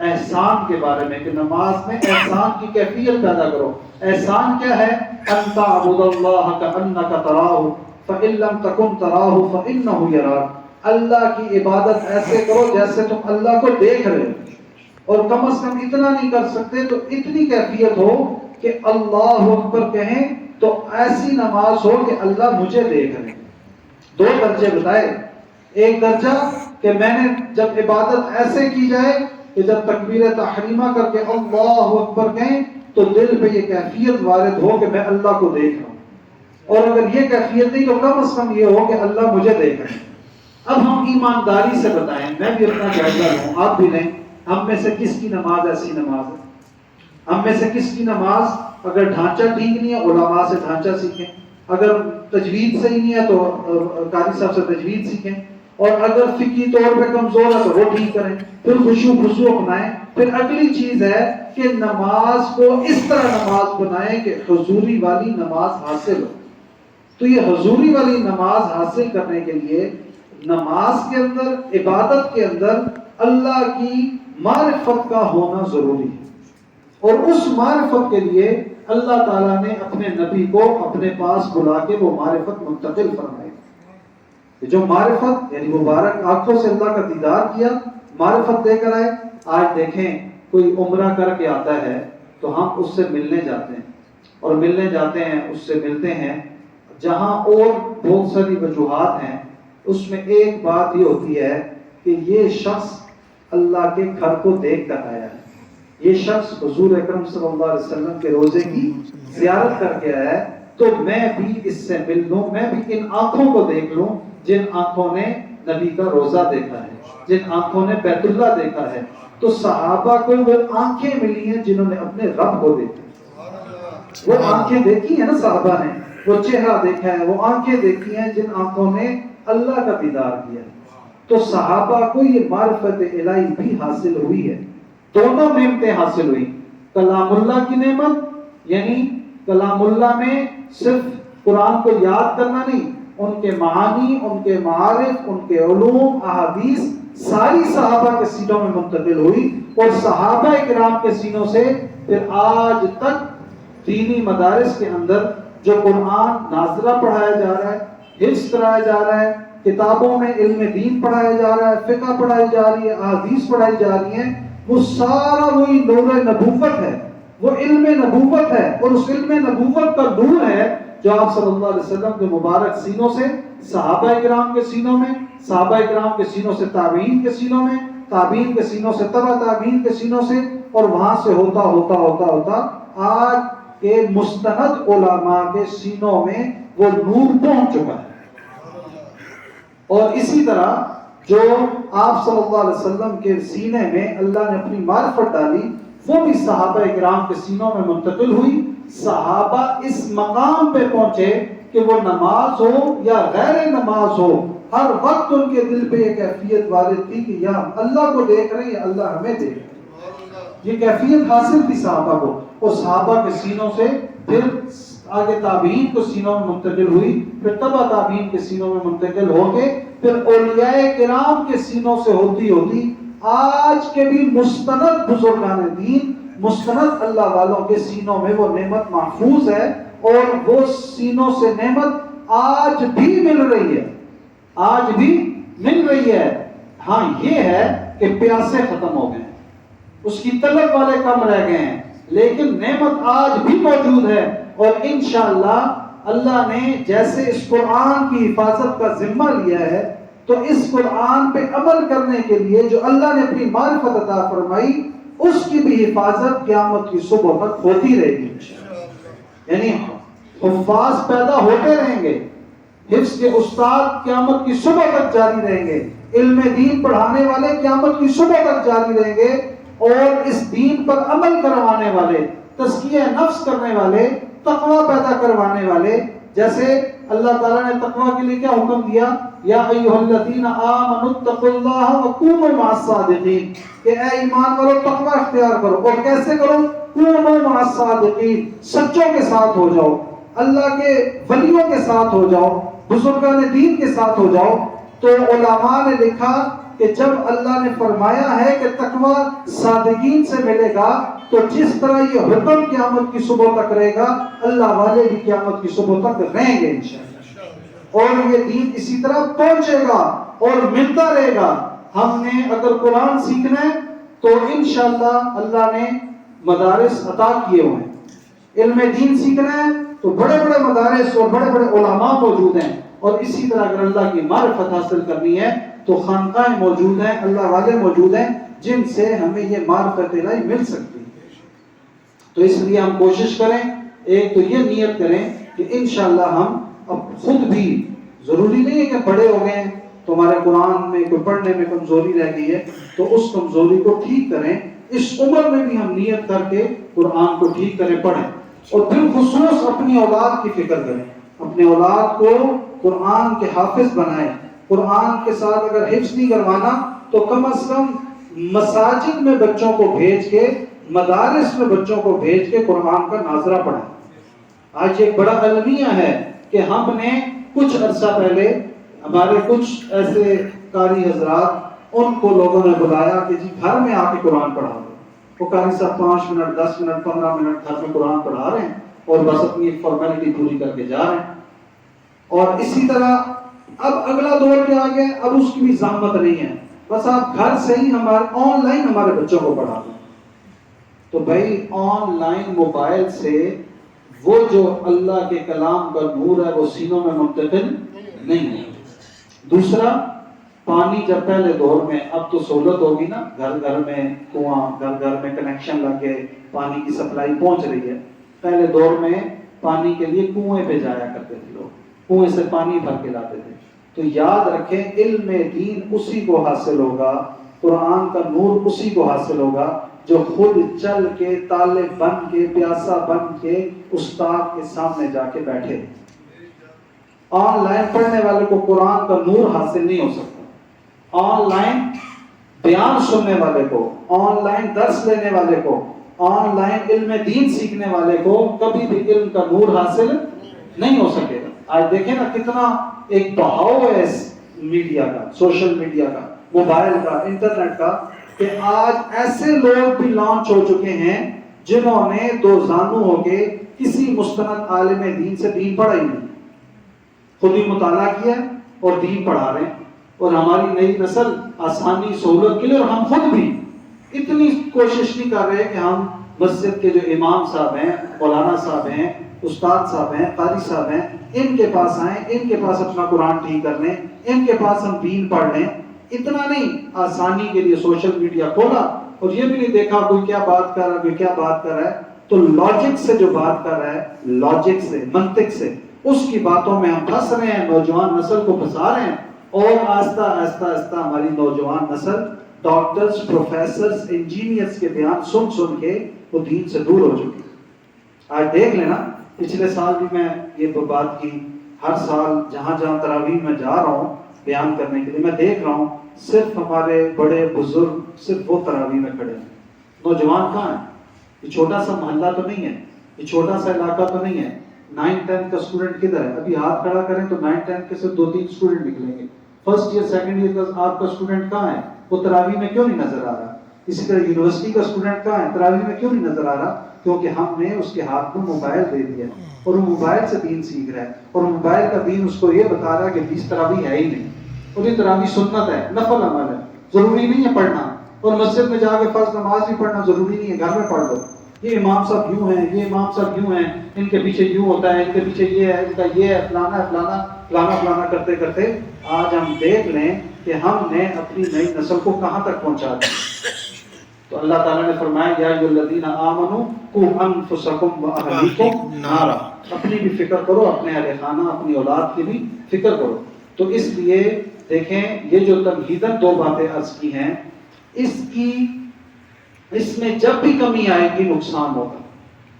احسان کے بارے میں کہ نماز میں احسان کی کیفیت پیدا کرو۔ احسان کیا ہے؟ ان تعبد اللہ کانک تراہ فان لم تکن تراہ فانہ یراک، اللہ کی عبادت ایسے کرو جیسے تم اللہ کو دیکھ رہے ہو، اور کم از کم اتنا نہیں کر سکتے تو اتنی کیفیت ہو کہ اللہ اکبر کہیں تو ایسی نماز ہو کہ اللہ مجھے دیکھ رہے۔ 2 درجے بتائے۔ ایک درجہ کہ میں نے جب عبادت ایسے کی جائے کہ جب تکبیر تحریمہ کر کے اللہ اکبر کہیں تو دل پہ یہ کیفیت وارد ہو کہ میں اللہ کو دیکھ رہا ہوں، اور اگر یہ کیفیت نہیں تو کم از کم یہ ہو کہ اللہ مجھے دیکھ رہے ہیں۔ اب ہم ایمانداری سے بتائیں، میں بھی اپنا جائزہ لوں، آپ بھی لیں، ہم میں سے کس کی نماز ایسی نماز ہے؟ ہم میں سے کس کی نماز اگر ڈھانچہ ٹھیک نہیں ہے علماء سے ڈھانچہ سیکھیں، اگر تجوید صحیح نہیں ہے تو قاری صاحب سے تجوید سیکھیں، اور اگر فقہی طور پہ کمزور ہے تو وہ ٹھیک کریں، پھر خشوع اپنائیں۔ پھر اگلی چیز ہے کہ نماز کو اس طرح نماز بنائیں کہ حضوری والی نماز حاصل ہو۔ تو یہ حضوری والی نماز حاصل کرنے کے لیے نماز کے اندر، عبادت کے اندر اللہ کی معرفت کا ہونا ضروری ہے، اور اس معرفت کے لیے اللہ تعالیٰ نے اپنے نبی کو اپنے پاس بلا کے وہ معرفت منتقل فرمائی۔ جو معرفت یعنی مبارک آنکھوں سے اللہ کا دیدار کیا، معرفت دے کر آئے۔ آج دیکھیں کوئی عمرہ کر کے آتا ہے تو ہم اس سے ملنے جاتے ہیں، اور ملنے جاتے ہیں، اس سے ملتے ہیں، جہاں اور بہت ساری وجوہات ہیں، اس میں ایک بات یہ ہوتی ہے کہ یہ شخص اللہ کے گھر کو دیکھ کر آیا ہے، یہ شخص حضور اکرم صلی اللہ علیہ وسلم کے روزے کی زیارت کر کے آیا ہے، تو میں بھی اس سے مل لوں، میں بھی ان آنکھوں کو دیکھ لوں جن آنکھوں نے نبی کا روزہ دیکھا ہے، جن آنکھوں نے بیت اللہ دیکھا ہے۔ تو صحابہ کو وہ آنکھیں ملی ہیں جنہوں نے اپنے رب کو دیکھا، وہ آنکھیں دیکھی ہیں نا صحابہ نے، وہ چہرہ دیکھا ہے، وہ آنکھیں دیکھی ہیں جن آنکھوں نے اللہ کا دیدار کیا ہے۔ تو صحابہ کو یہ معرفت الہی بھی حاصل ہوئی ہے، دونوں نعمتیں حاصل ہوئی، کلام اللہ کی نعمت یعنی کلام اللہ میں صرف قرآن کو یاد کرنا نہیں، ان کے معانی، ان کے معارف، ان کے علوم، احادیث ساری صحابہ کے سینوں میں منتقل ہوئی، اور صحابہ کرام کے سینوں سے پھر آج تک دینی مدارس کے اندر جو قرآن ناظرہ پڑھایا جا رہا ہے، حفظ کرایا جا رہا ہے، کتابوں میں علم دین پڑھایا جا رہا ہے، فقہ پڑھائی جا رہی ہے، احادیث پڑھائی جا رہی ہیں، وہ سارا وہی نور نبوت ہے، وہ علم نبوت ہے، اور اس علم نبوت کا نور ہے جو آپ صلی اللہ علیہ وسلم کے مبارک سینوں سے صحابہ کرام کے سینوں میں، صحابہ کرام کے سینوں سے تابعین کے سینوں میں، تابعین کے سینوں سے تبع تابعین کے سینوں سے، اور وہاں سے ہوتا ہوتا ہوتا ہوتا آج کے مستند علماء کے سینوں میں وہ نور پہنچ چکا ہے۔ اور اسی طرح جو آپ صلی اللہ علیہ وسلم کے سینے میں اللہ نے اپنی معرفت ڈالی، وہ بھی صحابہ کرام کے سینوں میں منتقل ہوئی۔ صحابہ اس مقام پہ پہنچے کہ وہ نماز ہو یا غیر نماز ہو، ہر وقت ان کے دل پہ یہ کیفیت وارد تھی کہ یا ہم اللہ کو دیکھ رہے ہیں یا اللہ ہمیں دیکھ رہے ہیں۔ یہ کیفیت حاصل تھی صحابہ کو، اور صحابہ کے سینوں سے پھر آگے تابعین کو سینوں میں منتقل ہوئی، پھر تبع تابعین کے سینوں میں منتقل ہو کے پھر اولیاء کرام کے سینوں سے ہوتی ہوتی آج کے بھی مستند بزرگان دین، مستند اللہ والوں کے سینوں میں وہ نعمت محفوظ ہے، اور وہ سینوں سے نعمت آج بھی مل رہی ہے، آج بھی مل رہی ہے۔ ہاں یہ ہے کہ پیاسے ختم ہو گئے ہیں، اس کی طلب والے کم رہ گئے ہیں، لیکن نعمت آج بھی موجود ہے، اور انشاءاللہ اللہ نے جیسے اس قرآن کی حفاظت کا ذمہ لیا ہے، تو اس قرآن پہ عمل کرنے کے لیے جو اللہ نے اپنی معرفت عطا فرمائی، اس کی بھی حفاظت قیامت کی صبح تک ہوتی رہے گی۔ یعنی حفاظ پیدا ہوتے رہیں گے، حفظ کے استاد قیامت کی صبح تک جاری رہیں گے، علم دین پڑھانے والے قیامت کی صبح تک جاری رہیں گے، اور اس دین پر عمل کروانے والے، تزکیہ نفس کرنے والے، تقوی پیدا کروانے والے، جیسے اللہ تعالیٰ نے تقوی کے لیے کیا حکم دیا، یا ایھا الذین آمنوا اتقوا اللہ وکونوا مع الصادقین، کہ اے ایمان والو تقوی اختیار کرو، اور کیسے کرو، کونوا مع الصادقین، سچوں کے ساتھ ہو جاؤ، اللہ کے ولیوں کے ساتھ ہو جاؤ، بزرگان دین کے ساتھ ہو جاؤ۔ تو علماء نے لکھا کہ جب اللہ نے فرمایا ہے کہ تقوی صادقین سے ملے گا، تو جس طرح یہ حکم قیامت کی صبح تک رہے گا، اللہ والے بھی قیامت کی صبح تک رہیں گے انشاءاللہ، اور یہ دین اسی طرح پہنچے گا اور ملتا رہے گا۔ ہم نے اگر قرآن سیکھنا ہے تو انشاءاللہ اللہ نے مدارس عطا کیے ہوئے ہیں، علم دین سیکھنا ہے تو بڑے بڑے مدارس اور بڑے بڑے علماء موجود ہیں، اور اسی طرح اگر اللہ کی معرفت حاصل کرنی ہے تو خانقاہیں موجود ہیں، اللہ والے موجود ہیں جن سے ہمیں یہ معرفت الہی مل سکتی ہے۔ تو اس لیے ہم کوشش کریں، ایک تو یہ نیت کریں کہ انشاءاللہ ہم اب خود بھی، ضروری نہیں ہے کہ بڑے ہو گئے ہیں تو ہمارے قرآن میں کوئی پڑھنے میں کمزوری رہ گئی ہے تو اس کمزوری کو ٹھیک کریں، اس عمر میں بھی ہم نیت کر کے قرآن کو ٹھیک کریں، پڑھیں، اور بالخصوص اپنی اولاد کی فکر کریں، اپنے اولاد کو قرآن کے حافظ بنائیں، قرآن کے ساتھ اگر حفظ نہیں کروانا تو کم از کم مساجد میں بچوں کو بھیج کے، مدارس میں بچوں کو بھیج کے قرآن کا ناظرہ پڑھیں۔ آج ایک بڑا المیہ ہے کہ ہم نے کچھ عرصہ پہلے ہمارے کچھ ایسے قاری حضرات، ان کو لوگوں نے بلایا کہ جی گھر میں آ کے قرآن پڑھا دو۔ وہ قاری صاحب 5 منٹ 10 منٹ 15 منٹ گھر میں قرآن پڑھا رہے ہیں اور بس اپنی ایک فارمیلٹی پوری کر کے جا رہے ہیں۔ اور اسی طرح اب اگلا دور کیا آ گیا، اب اس کی بھی زحمت نہیں ہے، بس آپ گھر سے ہی ہمارے آن لائن ہمارے بچوں کو پڑھا دیں۔ تو بھائی آن لائن موبائل سے وہ جو اللہ کے کلام کا نور ہے وہ سینوں میں منتقل نہیں ہے۔ دوسرا، پانی جب پہلے دور میں، اب تو سہولت ہوگی نا، گھر گھر میں کنواں، گھر گھر میں کنیکشن لگ گئے، پانی کی سپلائی پہنچ رہی ہے۔ پہلے دور میں پانی کے لیے کنویں پہ جایا کرتے تھے لوگ، کنویں سے پانی بھر کے لاتے تھے۔ تو یاد رکھیں علم دین اسی کو حاصل ہوگا، قرآن کا نور اسی کو حاصل ہوگا جو خود چل کے، طالب بن کے، پیاسا بن کے استاد کے سامنے جا کے بیٹھے۔ آن لائن پڑھنے والے کو قرآن کا نور حاصل نہیں ہو سکتا، آن لائن بیان سننے والے کو، آن لائن درس لینے والے کو، آن لائن علم دین سیکھنے والے کو کبھی بھی علم کا نور حاصل نہیں ہو سکے گا۔ آج دیکھیں نا کتنا ایک بہاؤ ہے اس میڈیا کا، سوشل میڈیا کا، موبائل کا، انٹرنیٹ کا، کہ آج ایسے لوگ بھی لانچ ہو چکے ہیں جنہوں نے دو زانو ہو کے کسی مستند عالم دین سے دین پڑھا ہی نہیں، خود ہی مطالعہ کیا اور دین پڑھا رہے ہیں۔ اور ہماری نئی نسل آسانی سہولت کے لیے، اور ہم خود بھی اتنی کوشش نہیں کر رہے کہ ہم مسجد کے جو امام صاحب ہیں، مولانا صاحب ہیں، استاد صاحب ہیں، قاری صاحب ہیں، ان کے پاس آئیں، ان کے پاس اپنا قرآن ٹھیک کر لیں، ان کے پاس ہم دین پڑھ لیں۔ اتنا نہیں، آسانی کے لیے سوشل میڈیا کھولا اور یہ بھی نہیں دیکھا کوئی کیا بات کر رہا ہے، کوئی کیا بات کر رہا ہے، تو لاجک سے جو بات کر رہا ہے، لاجک سے، منطق سے، اس کی باتوں میں ہم پھنس رہے ہیں، نوجوان نسل کو پھنسا رہے ہیں، اور آہستہ آہستہ آہستہ ہماری نوجوان نسل ڈاکٹرز، پروفیسرز، انجینئرز کے بیان سن سن کے وہ دین سے دور ہو چکی۔ آج دیکھ لینا، پچھلے سال بھی میں یہ بات کی، ہر سال جہاں جہاں تراویح میں جا رہا ہوں بیان کرنے کے لیے، میں دیکھ رہا ہوں صرف ہمارے بڑے بزرگ صرف وہ تراویح میں کھڑے ہیں، نوجوان کہاں ہیں؟ یہ چھوٹا سا محلہ تو نہیں ہے، یہ چھوٹا سا علاقہ تو نہیں ہے۔ 9th-10th کا اسٹوڈنٹ کدھر ہے؟ ابھی ہاتھ کھڑا کریں تو 9th-10th کے صرف 2-3 اسٹوڈنٹ نکلیں گے۔ فرسٹ ایئر سیکنڈ ایئر کا آپ کا اسٹوڈنٹ کہاں ہے؟ وہ تراویح میں کیوں نہیں نظر آ رہا؟ اسی طرح یونیورسٹی کا اسٹوڈنٹ کہاں ہے؟ تراویح میں کیوں نہیں نظر آ رہا؟ کیونکہ ہم نے اس کے ہاتھ میں موبائل دے دیا اور وہ موبائل سے دین سیکھ رہا ہے، اور موبائل کا دین اس کو یہ بتا رہا ہے کہ 20 تراویح ہے ہی نہیں، اور یہ تراویح سنت ہے، نفل عمل ہے، ضروری نہیں ہے پڑھنا، اور مسجد میں جا کے فرض نماز بھی پڑھنا ضروری نہیں ہے، گھر میں پڑھ لو۔ یہ امام صاحب یوں ہیں، یہ امام صاحب یوں ہیں، ان کے پیچھے یوں ہوتا ہے، ان کے پیچھے یہ ہے، ان کا یہ ہے، فلانا ہے، فلانا فلانا فلانا کرتے کرتے آج ہم دیکھ لیں کہ ہم نے اپنی نئی نسل کو کہاں تک پہنچا دیا۔ تو اللہ تعالیٰ نے فرمایا یا ایھا الذین آمنوا قوا انفسکم واہلیکم نارا، اپنی بھی فکر کرو، اپنے اہل خانہ، اپنی اولاد کی بھی فکر کرو۔ تو اس لیے دیکھیں یہ جو تمہیداً 2 باتیں عرض کی ہیں، اس میں جب بھی کمی آئے گی نقصان ہوگا۔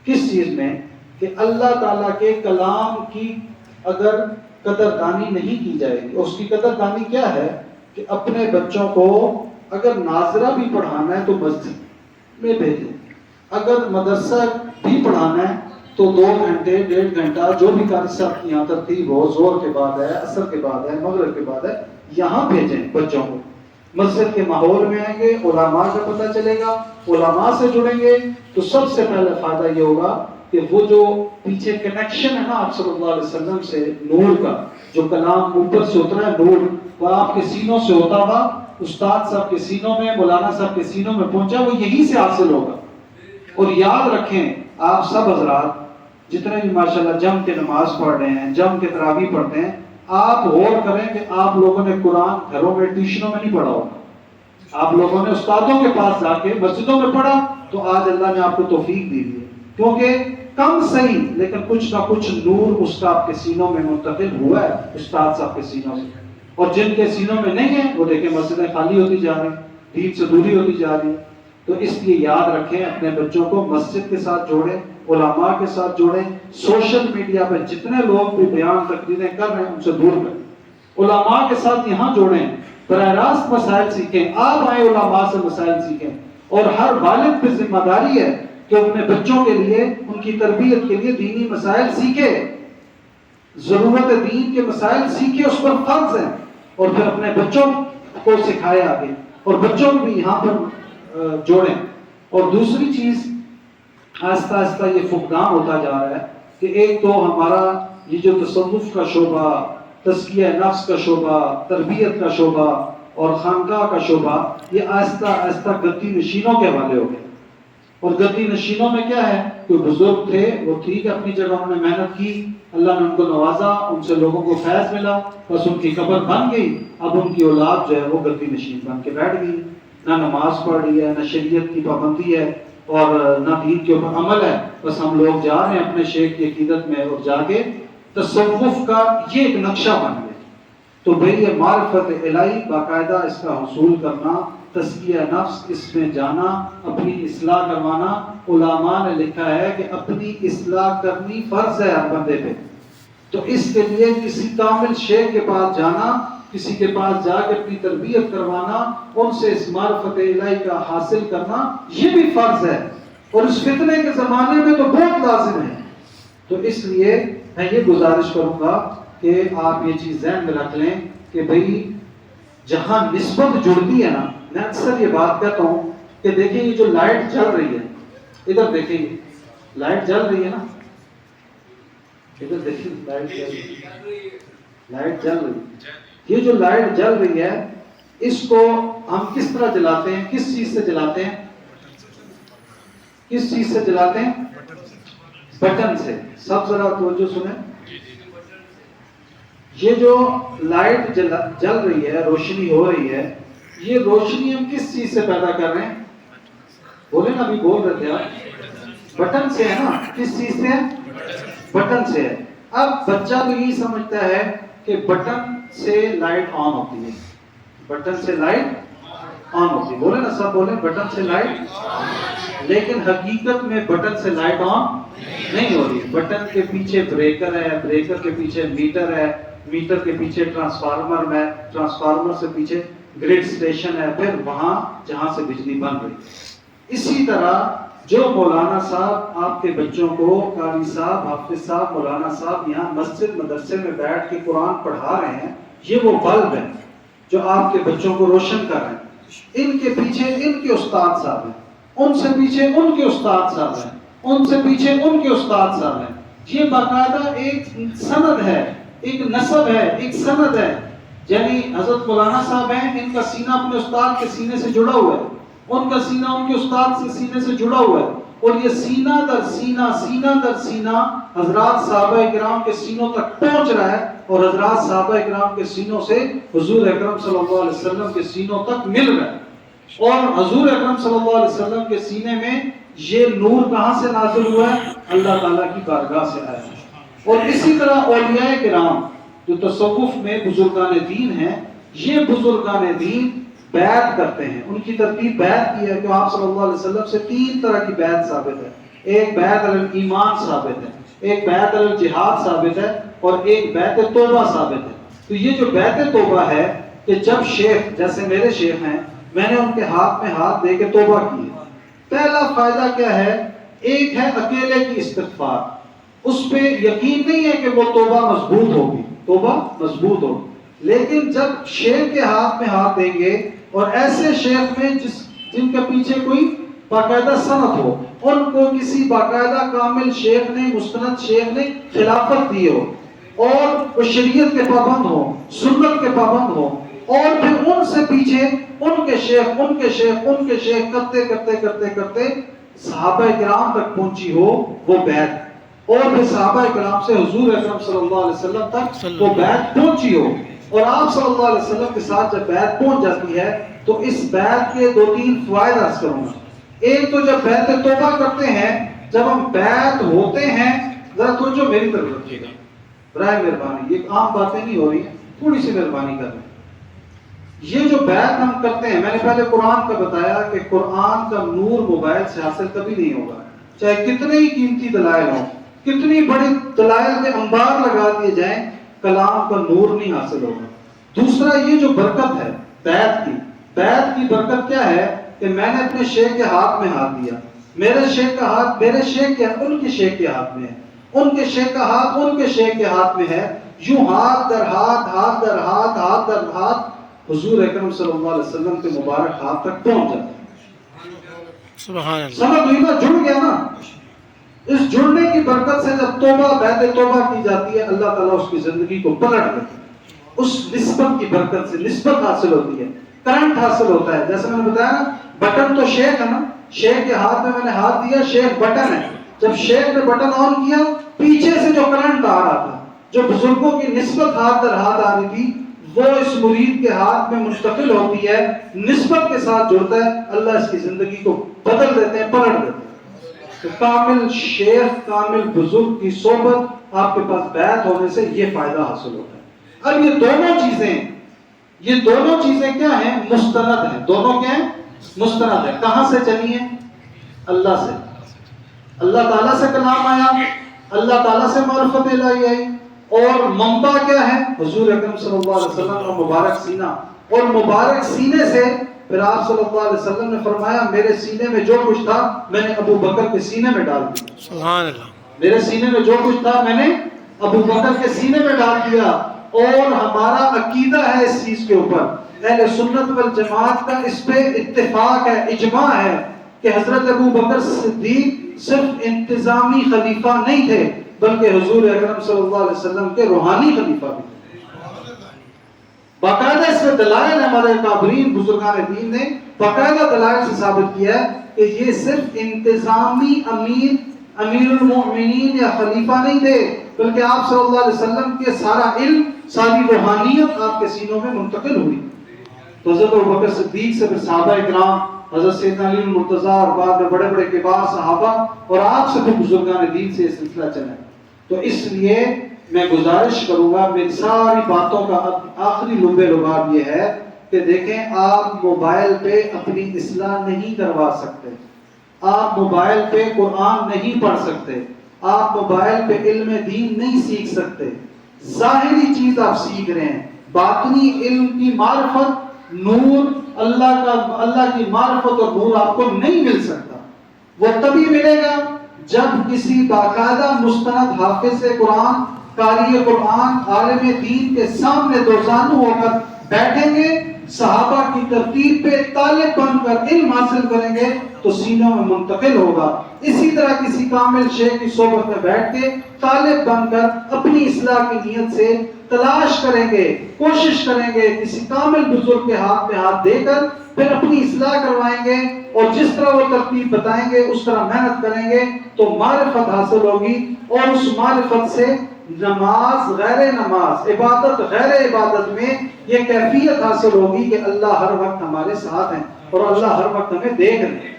کس چیز میں؟ کہ اللہ تعالیٰ کے کلام کی اگر قدردانی نہیں کی جائے گی، اس کی قدردانی کیا ہے کہ اپنے بچوں کو اگر ناظرہ بھی پڑھانا ہے تو مسجد میں بھیجیں، اگر مدرسہ بھی پڑھانا ہے تو 2 گھنٹے 1.5 گھنٹہ جو بھی قاری صاحب کی یہاں ترتیب ہو، زور کے بعد ہے، عصر کے بعد ہے، مغرب کے بعد ہے، یہاں بھیجیں بچوں کو۔ مسجد کے ماحول میں آئیں گے، علماء کا پتہ چلے گا، علماء سے جڑیں گے تو سب سے پہلے فائدہ یہ ہوگا کہ وہ جو پیچھے کنیکشن ہے نا آپ صلی اللہ علیہ وسلم سے، نور کا جو کلام اوپر سے اترا ہے، نور وہ آپ کے سینوں سے ہوتا ہوا استاد صاحب کے سینوں میں، مولانا صاحب کے سینوں میں پہنچا، وہ یہی سے حاصل ہوگا۔ اور یاد رکھیں آپ سب حضرات جتنے بھی ماشاءاللہ جم کے نماز پڑھ رہے ہیں، جم کے تراویح پڑھتے ہیں، آپ غور کریں کہ آپ لوگوں نے قرآن گھروں میں ٹیوشنوں میں نہیں پڑھا ہوگا، آپ لوگوں نے استادوں کے پاس جا کے مسجدوں میں پڑھا، تو آج اللہ نے آپ کو توفیق دی ہے کیونکہ کم صحیح لیکن کچھ نہ کچھ نور اس کا آپ کے سینوں میں منتقل ہوا ہے استاد صاحب کے سینوں سے. اور جن کے سینوں میں نہیں ہے وہ دیکھیں مسجدیں خالی ہوتی جا رہی ہیں, دین سے دوری ہوتی جا رہی ہے. تو اس لیے یاد رکھیں, اپنے بچوں کو مسجد کے ساتھ جوڑیں, علماء کے ساتھ جوڑیں. سوشل میڈیا پہ جتنے لوگ بھی بیان تقریریں کر رہے ہیں ان سے دور کریں. علماء کے ساتھ یہاں جوڑیں, براہ راست مسائل سیکھیں. آپ آئے علماء سے مسائل سیکھیں. اور ہر والد پہ ذمہ داری ہے کہ اپنے بچوں کے لیے, ان کی تربیت کے لیے دینی مسائل سیکھے, ضرورت دین کے مسائل سیکھے, اس پر فرض ہے. اور پھر اپنے بچوں کو سکھائے آگے, اور بچوں کو بھی یہاں پر جوڑیں. اور دوسری چیز, آہستہ آہستہ یہ فقدان ہوتا جا رہا ہے کہ ایک تو ہمارا یہ جو تصوف کا شعبہ, تزکیہ نفس کا شعبہ, تربیت کا شعبہ اور خانقاہ کا شعبہ, یہ آہستہ آہستہ گدی نشینوں کے حوالے ہو گئے. اور گدی نشینوں میں کیا ہے, کوئی بزرگ تھے, وہ ٹھیک ہے اپنی جگہ انہوں نے محنت کی, اللہ نے ان کو نوازا, ان سے لوگوں کو فیض ملا, بس ان کی قبر بن گئی. اب ان کی اولاد جو ہے وہ گدی نشین بن کے بیٹھ گئی, نہ نماز پڑھ رہی ہے, نہ شریعت کی پابندی ہے, اور نہ دین کے اوپر عمل ہے. بس ہم لوگ جا رہے ہیں اپنے شیخ کی عقیدت میں, اور جا کے تصوف کا یہ ایک نقشہ بن گیا. تو بھئی یہ معرفت الہی باقاعدہ اس کا حصول کرنا, تزکیہ نفس, اس میں جانا, اپنی اصلاح کروانا. علماء نے لکھا ہے کہ اپنی اصلاح کرنی فرض ہے ہر بندے پہ. تو اس کے لیے کسی کامل شیخ کے پاس جانا, کسی کے پاس جا کے اپنی تربیت کروانا, ان سے اس معرفت الہی کا حاصل کرنا, یہ بھی فرض ہے. اور اس فتنے کے زمانے میں تو بہت لازم ہے. تو اس لیے میں یہ گزارش کروں گا کہ آپ یہ چیز ذہن میں رکھ لیں کہ بھئی جہاں نسبت جڑتی ہے نا, میں اکثر یہ بات کہتا ہوں کہ دیکھیں یہ جو لائٹ جل رہی ہے, ادھر دیکھیں لائٹ جل رہی ہے نا, ادھر دیکھیں لائٹ جل رہی ہے, لائٹ جل رہی ہے. یہ جو لائٹ جل رہی ہے اس کو ہم کس طرح جلاتے ہیں, کس چیز سے جلاتے ہیں, کس چیز سے جلاتے ہیں, بٹن سے. سب ذرا توجہ سنیں, یہ جو لائٹ جل رہی ہے, روشنی ہو رہی ہے, یہ روشنی ہم کس چیز سے پیدا کر رہے ہیں, بولے نا, ابھی بول رہے تھے آپ, بٹن سے ہے نا. کس چیز سے ہے, بٹن سے ہے. اب بچہ تو یہی سمجھتا ہے کہ بٹن سے لائٹ آن ہوتی ہے, بٹن سے لائٹ آن ہوتی ہے, بولے نا, سب بولے بٹن سے لائٹ. لیکن حقیقت میں بٹن سے لائٹ آن نہیں ہو رہی. بٹن کے پیچھے بریکر ہے, بریکر کے پیچھے میٹر ہے, میٹر کے پیچھے ٹرانسفارمر ہے, ٹرانسفارمر سے پیچھے گریڈ سٹیشن ہے, پھر وہاں جہاں سے بجلی بن رہی. اسی طرح جو مولانا صاحب آپ کے بچوں کو, قاری صاحب, حافظ صاحب, مولانا صاحب یہاں مسجد مدرسے میں بیٹھ کے قرآن پڑھا رہے ہیں, یہ وہ بلب ہے جو آپ کے بچوں کو روشن کر رہے ہیں. ان کے پیچھے ان کے استاد صاحب ہیں, ان سے پیچھے ان کے استاد صاحب ہیں, ان سے پیچھے ان کے استاد صاحب ہیں. یہ باقاعدہ ایک سند ہے, ایک نسب ہے, ایک سند ہے. یعنی حضرت مولانا صاحب ہیں, ان کا سینہ اپنے استاد کے سینے سے جڑا ہوا ہے, ان کا سینہ ان کے استاد سے سینے سے جڑا ہوا ہے. اور یہ سینہ در سینہ, سینہ در سینہ حضرات صحابہ کرام کے سینوں تک پہنچ رہا ہے, اور حضرات صحابہ کرام کے سینوں سے حضور اکرم صلی اللہ علیہ وسلم کے سینوں تک مل رہا ہے. اور حضور اکرم صلی اللہ علیہ وسلم کے سینے میں یہ نور کہاں سے نازل ہوا ہے, اللہ تعالیٰ کی بارگاہ سے آیا ہے. اور اسی طرح اولیاء کرام جو تصوف میں بزرگان دین ہیں, یہ بزرگان دین بیعت کرتے ہیں. ان کی ترتیب بیعت کی ہے کہ آپ صلی اللہ علیہ وسلم سے 3 طرح کی بیعت ثابت ہے. ایک بیعت علی الایمان ثابت ہے, ایک بیعت علی الجہاد ثابت ہے, اور ایک بیعت توبہ ثابت ہے. تو یہ جو بیعت توبہ ہے کہ جب شیخ, جیسے میرے شیخ ہیں, میں نے ان کے ہاتھ میں ہاتھ دے کے توبہ کی ہے. پہلا فائدہ کیا ہے, ایک ہے اکیلے کی استغفار, اس پہ یقین نہیں ہے کہ وہ توبہ مضبوط ہوگی, توبہ مضبوط ہوگی. لیکن جب شیخ کے ہاتھ میں ہاتھ دیں گے, اور ایسے شیخ میں جن کے پیچھے کوئی باقاعدہ سند ہو, ان کو کسی باقاعدہ کامل شیخ نے, مستند شیخ نے خلافت دی ہو, اور وہ شریعت کے پابند ہو, سنت کے پابند ہو, اور پھر ان سے پیچھے ان کے شیخ, ان کے شیخ, ان کے شیخ کرتے کرتے کرتے کرتے صحابہ کرام تک پہنچی ہو وہ بیعت, اور پھر صحابہ کرام سے حضور اکرم صلی اللہ علیہ وسلم تک وہ بیعت پہنچی ہو. اور آپ صلی اللہ علیہ وسلم کے ساتھ جب بیعت پہنچ جاتی ہے تو اس بیعت کے 2-3 فوائد عرض کروں گا. ایک تو جب بیعت توبہ کرتے ہیں جب ہم بیعت ہوتے ہیں، ذرا توجہ میری طرف رکھیے گا برائے مہربانی، یہ عام باتیں نہیں ہو رہی ہیں، تھوڑی سی مہربانی کر لیں. یہ جو بیعت ہم کرتے ہیں، میں نے پہلے قرآن کا بتایا کہ قرآن کا نور موبائل سے حاصل کبھی نہیں ہوگا، چاہے کتنے ہی قیمتی دلائل ہوں، کتنی بڑی دلائل کے انبار لگا دیے جائیں، کلام کا نور نہیں حاصل ہوگا. دوسرا یہ جو برکت ہے بیعت کی برکت کیا ہے کہ میں نے اپنے شیخ کے ہاتھ میں ہاتھ دیا، میرے شیخ کا ہاتھ میرے شیخ کے ان کے شیخ کے ہاتھ میں ہے، ان کے شیخ کا ہاتھ ان کے شیخ کے ہاتھ میں ہے، یوں ہاتھ در ہاتھ ہاتھ در ہاتھ ہاتھ در ہاتھ حضور اکرم صلی اللہ علیہ وسلم کے مبارک ہاتھ تک پہنچ جاتا ہے. سبحان اللہ. سمجھ ہوئی نا، جڑ گیا نا. اس جڑنے کی برکت سے جب توبہ بیعت توبہ کی جاتی ہے، اللہ تعالیٰ اس کی زندگی کو پلٹ دیتا ہے. اس نسبت کی برکت سے نسبت حاصل ہوتی ہے، کرنٹ حاصل ہوتا ہے. جیسے میں نے بتایا نا، بٹن تو شیخ ہے نا، شیخ کے ہاتھ میں نے ہاتھ دیا، شیخ بٹن ہے. جب شیخ نے بٹن آن کیا، پیچھے سے جو کرنٹ آ رہا تھا، جو بزرگوں کی نسبت ہاتھ در ہاتھ آ رہی تھی، وہ اس مرید کے ہاتھ میں منتقل ہوتی ہے، نسبت کے ساتھ جڑتا ہے. اللہ اس کی زندگی کو بدل دیتے ہیں، پلٹ دیتے ہیں. تو کامل شیخ کامل بزرگ کی صحبت آپ کے پاس بیعت ہونے سے یہ فائدہ حاصل ہوتا ہے. اب یہ دونوں چیزیں کیا ہیں؟ مستند ہیں. دونوں کیا ہیں؟ مستند ہیں. کہاں سے چلی ہیں؟ اللہ سے. اللہ تعالیٰ سے کلام آیا، اللہ تعالیٰ سے معرفت الہی آئی، اور منبع کیا ہے؟ حضور اکرم صلی اللہ علیہ وسلم کا مبارک سینہ. اور مبارک سینے سے پھر آپ صلی اللہ علیہ وسلم نے فرمایا، میرے سینے میں جو کچھ تھا میں نے ابو بکر کے سینے میں ڈال دیا. سبحان اللہ. میرے سینے میں جو کچھ تھا میں نے ابو بکر کے سینے میں ڈال دیا. اور ہمارا عقیدہ ہے اس چیز کے اوپر، اہل سنت والجماعت کا اس پہ اتفاق ہے، اجماع ہے کہ حضرت ابو بکر صدیق صرف انتظامی خلیفہ نہیں تھے، بلکہ حضور اکرم صلی اللہ علیہ وسلم کے روحانی خلیفہ بھی تھے. باقاعدہ اس میں دلائل ہمارے کابرین بزرگان دین نے باقاعدہ دلائل سے ثابت کیا ہے کہ یہ صرف انتظامی امیر المؤمنین یا خلیفہ نہیں تھے، بلکہ آپ صلی اللہ علیہ وسلم کے سارا علم، ساری روحانیت آپ کے سینوں میں منتقل ہوئی. تو حضرت ابوبکر صدیق سے پھر صحابہ اکرام، حضرت سیدنا علی المرتضیٰ، اور بعد میں بڑے بڑے کبار صحابہ، اور آپ سے پھر بزرگان دین سے یہ سلسلہ چلا. تو اس لیے میں گزارش کروں گا، میری ساری باتوں کا آخری لبے لباب یہ ہے کہ دیکھیں، آپ موبائل پہ اپنی اصلاح نہیں کروا سکتے، آپ موبائل پہ قرآن نہیں پڑھ سکتے، آپ موبائل پہ علم دین نہیں سیکھ سکتے. ظاہری چیز آپ سیکھ رہے ہیں، باطنی علم کی معرفت، نور اللہ کی معرفت اور نور آپ کو نہیں مل سکتا. وہ تبھی ملے گا جب کسی باقاعدہ مستند حافظ قرآن، قاری قرآن، عالم دین کے سامنے دوزانو ہو کر بیٹھیں گے، صحابہ کی ترتیب پہ طالب بن کر علم حاصل کریں گے تو سینوں میں منتقل ہوگا. اسی طرح کسی کامل شیخ کی صحبت میں بیٹھ کے طالب بن کر اپنی اصلاح کی نیت سے تلاش کریں گے، کوشش کریں گے، کسی کامل بزرگ کے ہاتھ میں ہاتھ دے کر پھر اپنی اصلاح کروائیں گے، اور جس طرح وہ ترتیب بتائیں گے اس طرح محنت کریں گے تو معرفت حاصل ہوگی. اور اس معرفت سے نماز غیر نماز، عبادت غیر عبادت میں یہ کیفیت حاصل ہوگی کہ اللہ ہر وقت ہمارے ساتھ ہیں اور اللہ ہر وقت ہمیں دیکھ رہے ہیں.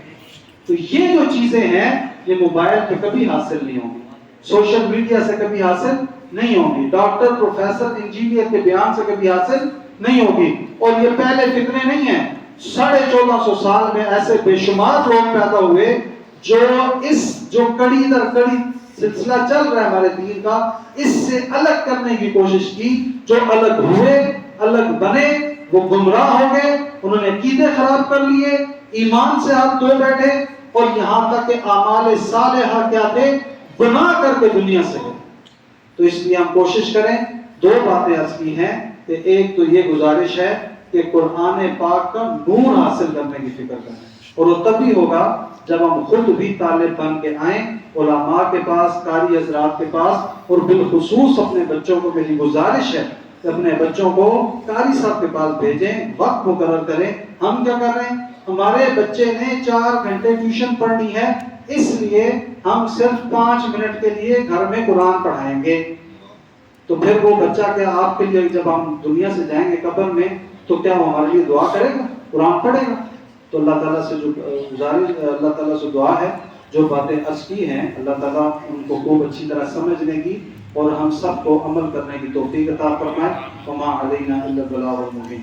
تو یہ جو چیزیں ہیں یہ موبائل پہ کبھی حاصل نہیں ہوں گی، سوشل میڈیا سے کبھی حاصل نہیں ہوں گی، ڈاکٹر، پروفیسر، انجینئر کے بیان سے کبھی حاصل نہیں ہوگی. اور یہ پہلے فتنے نہیں ہیں، 1450 سال میں ایسے بے شمار لوگ پیدا ہوئے جو کڑی در کڑی سلسلہ چل رہا ہے ہمارے دین کا، اس سے الگ کرنے کی کوشش کی. جو الگ ہوئے، الگ بنے، وہ گمراہ ہو گئے، انہوں نے عقیدے خراب کر لیے، ایمان سے ہاتھ دھو بیٹھے، اور یہاں تک کہ اعمال صالحہ کیا تھے بنا کر کے دنیا سے گئے. تو اس لیے ہم کوشش کریں. 2 باتیں عرض کی ہیں کہ ایک تو یہ گزارش ہے کہ قرآن پاک کا نور حاصل کرنے کی فکر کریں، اور وہ تبھی ہوگا جب ہم خود بھی طالب بن کے آئیں علماء کے پاس، قاری حضرات کے پاس. اور بالخصوص اپنے بچوں کو میری گزارش ہے کہ اپنے بچوں کو قاری صاحب کے پاس بھیجیں، وقت مقرر کریں. ہم کیا کر رہے ہیں؟ ہمارے بچے نے 4 گھنٹے ٹیوشن پڑھنی ہے، اس لیے ہم صرف 5 منٹ کے لیے گھر میں قرآن پڑھائیں گے. تو پھر وہ بچہ کیا آپ کے لیے جب ہم دنیا سے جائیں گے قبر میں تو کیا وہ ہمارے لیے دعا کرے گا؟ قرآن پڑھے گا؟ تو اللہ تعالیٰ سے جو گزارش، اللہ تعالیٰ سے دعا ہے جو باتیں اصلی ہیں اللہ تعالیٰ ان کو خوب اچھی طرح سمجھنے کی اور ہم سب کو عمل کرنے کی توفیق عطا فرمائے۔ وما علینا الا البلاغ المبین۔